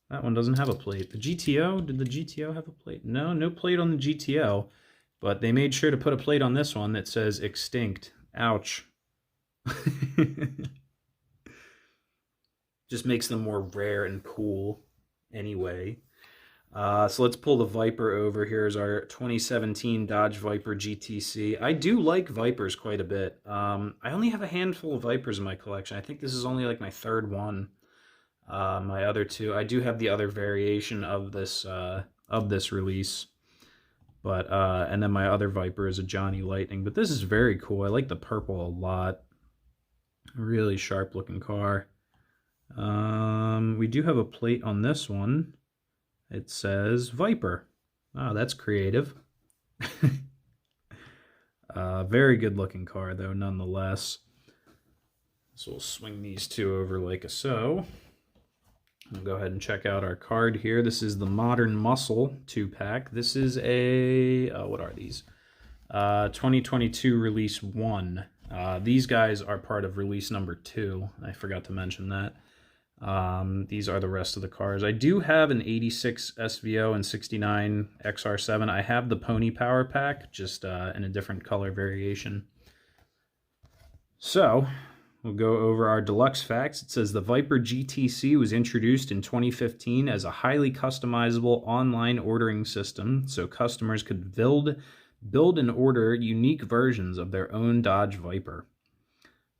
That one doesn't have a plate. The GTO, did the GTO have a plate? No, no plate on the GTO. But they made sure to put a plate on this one that says extinct. Ouch. Just makes them more rare and cool anyway. So let's pull the Viper over. Here's our 2017 Dodge Viper GTC. I do like Vipers quite a bit. I only have a handful of Vipers in my collection. I think this is only like my third one. My other two, I do have the other variation of this release. But and then my other Viper is a Johnny Lightning. But this is very cool. I like the purple a lot. Really sharp looking car. We do have a plate on this one. It says Viper. Oh, that's creative. Very good looking car though, nonetheless. So we'll swing these two over like so. We'll go ahead and check out our card here. This is the Modern Muscle 2-pack. This is a, what are these? 2022 release 1. These guys are part of release number 2. I forgot to mention that. These are the rest of the cars. I do have an 86 SVO and 69 XR7. I have the Pony Power Pack, just in a different color variation. So, we'll go over our deluxe facts. It says the Viper GTC was introduced in 2015 as a highly customizable online ordering system, so customers could build build and order unique versions of their own Dodge Viper.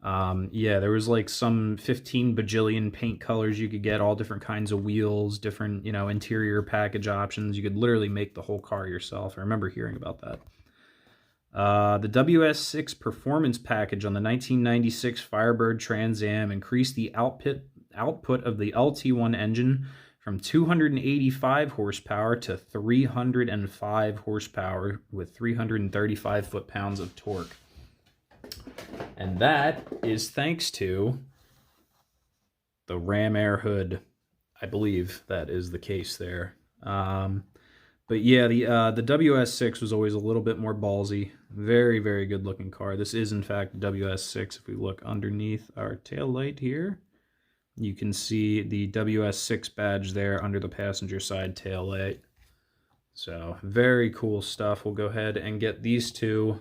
Yeah, there was like some 15 bajillion paint colors you could get, all different kinds of wheels, different, you know, interior package options. You could literally make the whole car yourself. I remember hearing about that. The WS6 performance package on the 1996 Firebird Trans Am increased the output of the LT1 engine from 285 horsepower to 305 horsepower with 335 foot-pounds of torque. And that is thanks to the Ram Air hood. I believe that is the case there. But yeah, the WS6 was always a little bit more ballsy. Very, very good looking car. This is in fact WS6. If we look underneath our tail light here, you can see the WS6 badge there under the passenger side tail light. So very cool stuff. We'll go ahead and get these two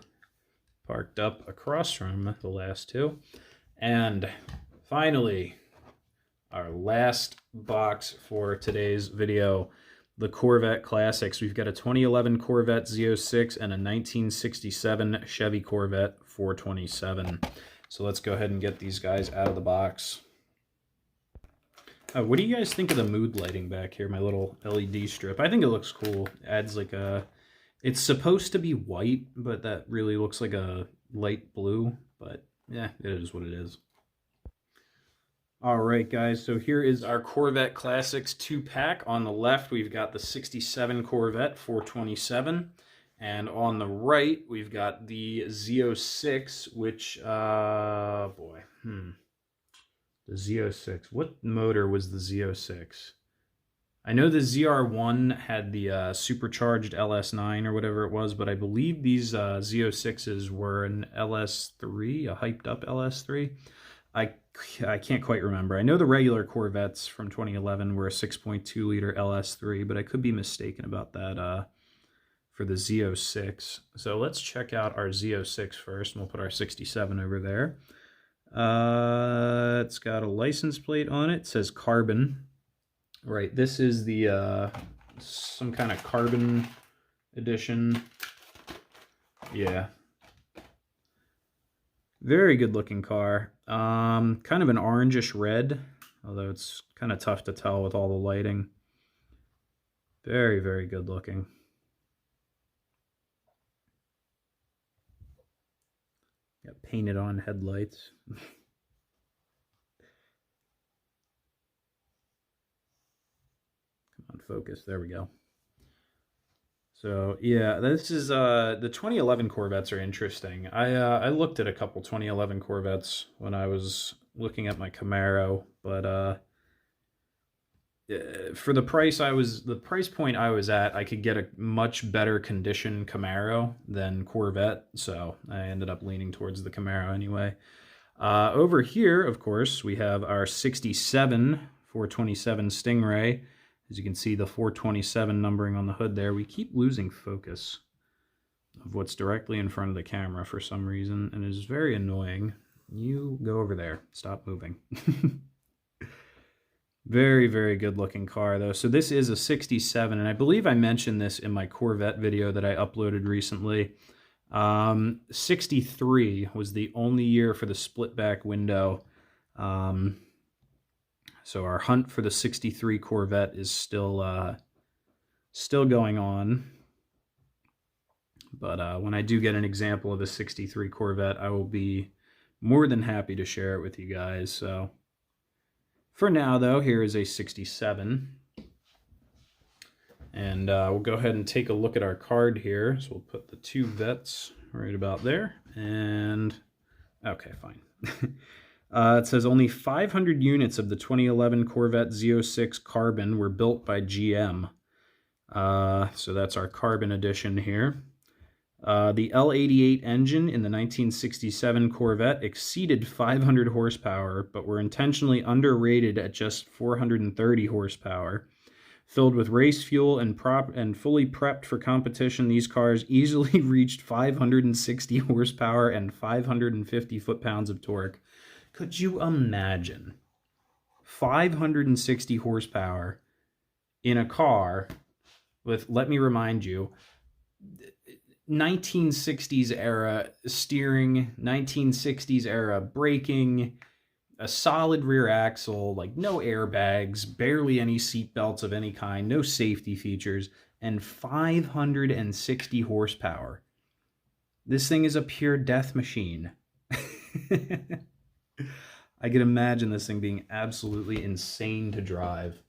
parked up across from the last two. And finally, our last box for today's video, the Corvette Classics. We've got a 2011 Corvette Z06 and a 1967 Chevy Corvette 427. So let's go ahead and get these guys out of the box. What do you guys think of the mood lighting back here, my little LED strip? I think it looks cool. Adds like a... It's supposed to be white, but that really looks like a light blue. But yeah, it is what it is. All right, guys, so here is our Corvette Classics 2-pack. On the left, we've got the 67 Corvette 427. And on the right, we've got the Z06, which, the Z06. What motor was the Z06? I know the ZR1 had the supercharged LS9 or whatever it was, but I believe these Z06s were an LS3, a hyped up LS3. I can't quite remember. I know the regular Corvettes from 2011 were a 6.2 liter LS3, but I could be mistaken about that for the Z06. So let's check out our Z06 first, and we'll put our 67 over there. It's got a license plate on it. It says carbon. Right, this is the some kind of carbon edition. Yeah. Very good looking car. Kind of an orangish red, although it's kind of tough to tell with all the lighting. Very, very good looking. Got painted on headlights. On focus, there we go. So yeah, this is the 2011 Corvettes are interesting. I looked at a couple 2011 Corvettes when I was looking at my Camaro, but for the price point I was at, I could get a much better condition Camaro than Corvette, so I ended up leaning towards the Camaro anyway. Over here, of course, we have our 67 427 Stingray. As you can see, the 427 numbering on the hood there. We keep losing focus of what's directly in front of the camera for some reason, and it is very annoying. You go over there. Stop moving. Very, very good looking car, though. So this is a 67, and I believe I mentioned this in my Corvette video that I uploaded recently. 63 was the only year for the split back window. So our hunt for the 63 Corvette is still going on. But when I do get an example of a 63 Corvette, I will be more than happy to share it with you guys. So for now, though, here is a 67. And we'll go ahead and take a look at our card here. So we'll put the two vets right about there. And okay, fine. It says only 500 units of the 2011 Corvette Z06 Carbon were built by GM. So that's our Carbon edition here. The L88 engine in the 1967 Corvette exceeded 500 horsepower, but were intentionally underrated at just 430 horsepower. Filled with race fuel and fully prepped for competition, these cars easily reached 560 horsepower and 550 foot-pounds of torque. Could you imagine 560 horsepower in a car with, let me remind you, 1960s era steering, 1960s era braking, a solid rear axle, like no airbags, barely any seat belts of any kind, no safety features, and 560 horsepower. This thing is a pure death machine. I can imagine this thing being absolutely insane to drive.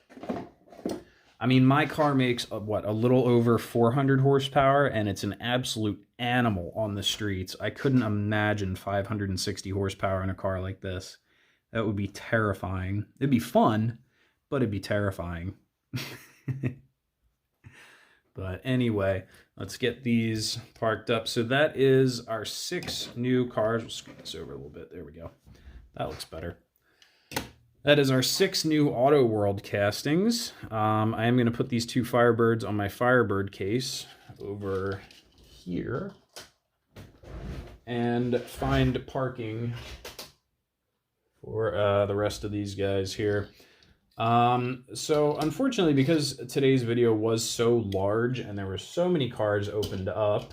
I mean, my car makes, a little over 400 horsepower, and it's an absolute animal on the streets. I couldn't imagine 560 horsepower in a car like this. That would be terrifying. It'd be fun, but it'd be terrifying. But anyway, let's get these parked up. So that is our 6 new cars. We'll scoot this over a little bit. There we go. That looks better. That is our 6 new AutoWorld castings. I am going to put these 2 Firebirds on my Firebird case over here and find parking for the rest of these guys here. So unfortunately, because today's video was so large and there were so many cars opened up,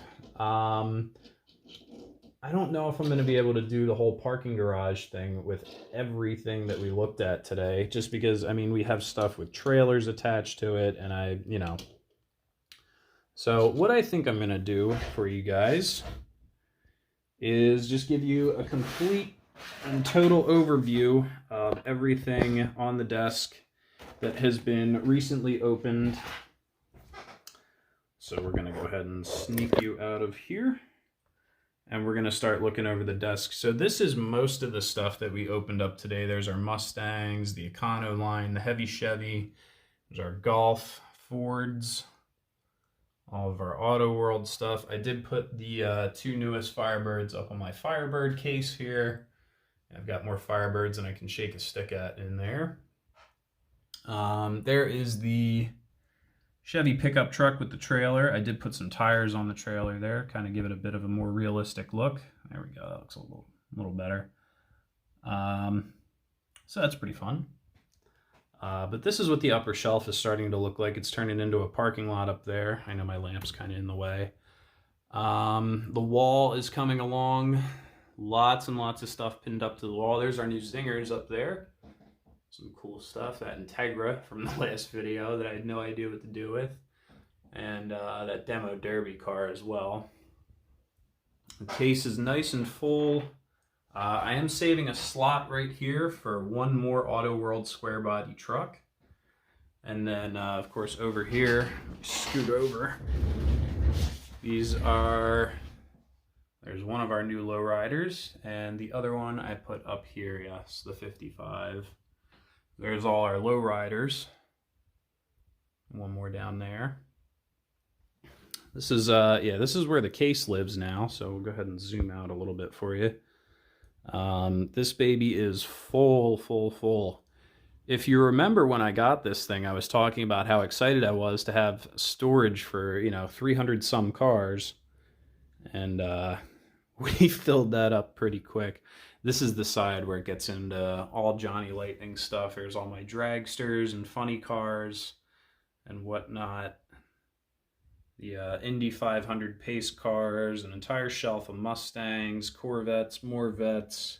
I don't know if I'm going to be able to do the whole parking garage thing with everything that we looked at today, just because, I mean, we have stuff with trailers attached to it, and So what I think I'm going to do for you guys is just give you a complete and total overview of everything on the desk that has been recently opened. So we're going to go ahead and sneak you out of here. And we're going to start looking over the desk. So this is most of the stuff that we opened up today. There's our Mustangs, the Econoline, the heavy Chevy. There's our Golf, Fords, all of our AutoWorld stuff. I did put the 2 newest Firebirds up on my Firebird case here. I've got more Firebirds than I can shake a stick at in there. There is the Chevy pickup truck with the trailer. I did put some tires on the trailer there, kind of give it a bit of a more realistic look. There we go, that looks a little better. So that's pretty fun. But this is what the upper shelf is starting to look like. It's turning into a parking lot up there. I know my lamp's kind of in the way. The wall is coming along. Lots and lots of stuff pinned up to the wall. There's our new Zingers up there. Some cool stuff. That Integra from the last video that I had no idea what to do with. And that demo derby car as well. The case is nice and full. I am saving a slot right here for one more AutoWorld square body truck. And then, of course, over here, scoot over. These are, there's one of our new lowriders, and the other one I put up here, yes, the 55. There's all our lowriders. One more down there. This is, this is where the case lives now, so we'll go ahead and zoom out a little bit for you. This baby is full. If you remember when I got this thing, I was talking about how excited I was to have storage for, 300 some cars. And we filled that up pretty quick. This is the side where it gets into all Johnny Lightning stuff. There's all my dragsters and funny cars and whatnot. The Indy 500 pace cars, an entire shelf of Mustangs, Corvettes, Morvettes,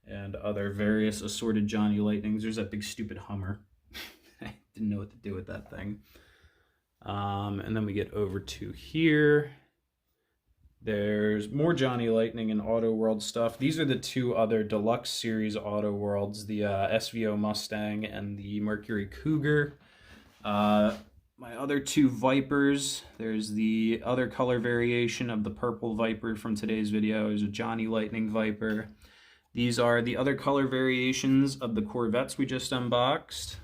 and other various assorted Johnny Lightnings. There's that big stupid Hummer. I didn't know what to do with that thing. And then we get over to here. There's more Johnny Lightning and AutoWorld stuff. These are the 2 other Deluxe series AutoWorlds, the SVO Mustang and the Mercury Cougar. My other 2 Vipers, there's the other color variation of the purple Viper from today's video. There's a Johnny Lightning Viper. These are the other color variations of the Corvettes we just unboxed.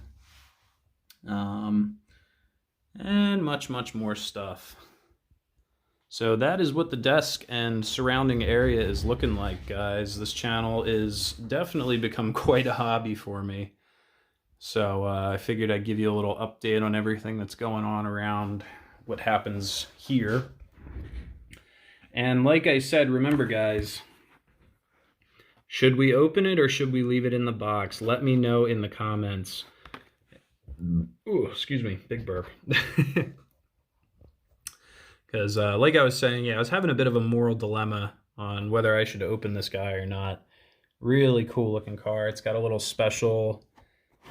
And much more stuff. So that is what the desk and surrounding area is looking like, guys. This channel is definitely become quite a hobby for me. So I figured I'd give you a little update on everything that's going on around what happens here. And like I said, remember guys, should we open it or should we leave it in the box? Let me know in the comments. Ooh, excuse me, big burp. Because like I was saying, yeah, I was having a bit of a moral dilemma on whether I should open this guy or not. Really cool looking car. It's got a little special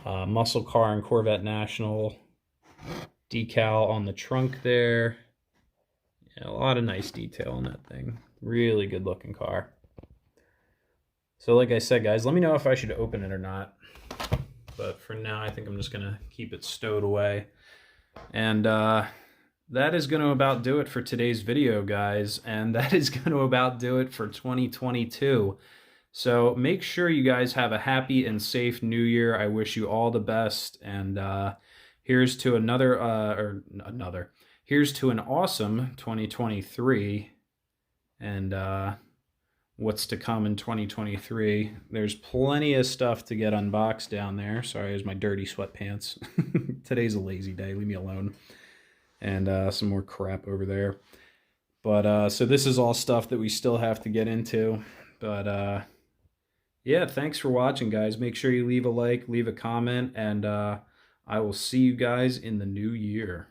muscle car and Corvette National decal on the trunk there. Yeah, a lot of nice detail on that thing. Really good looking car. So like I said, guys, let me know if I should open it or not. But for now, I think I'm just going to keep it stowed away. And that is going to about do it for today's video, guys. And that is going to about do it for 2022. So make sure you guys have a happy and safe new year. I wish you all the best. And here's to here's to an awesome 2023. And what's to come in 2023. There's plenty of stuff to get unboxed down there. Sorry, there's my dirty sweatpants. Today's a lazy day. Leave me alone. And some more crap over there. But so this is all stuff that we still have to get into. But yeah, thanks for watching, guys. Make sure you leave a like, leave a comment, and I will see you guys in the new year.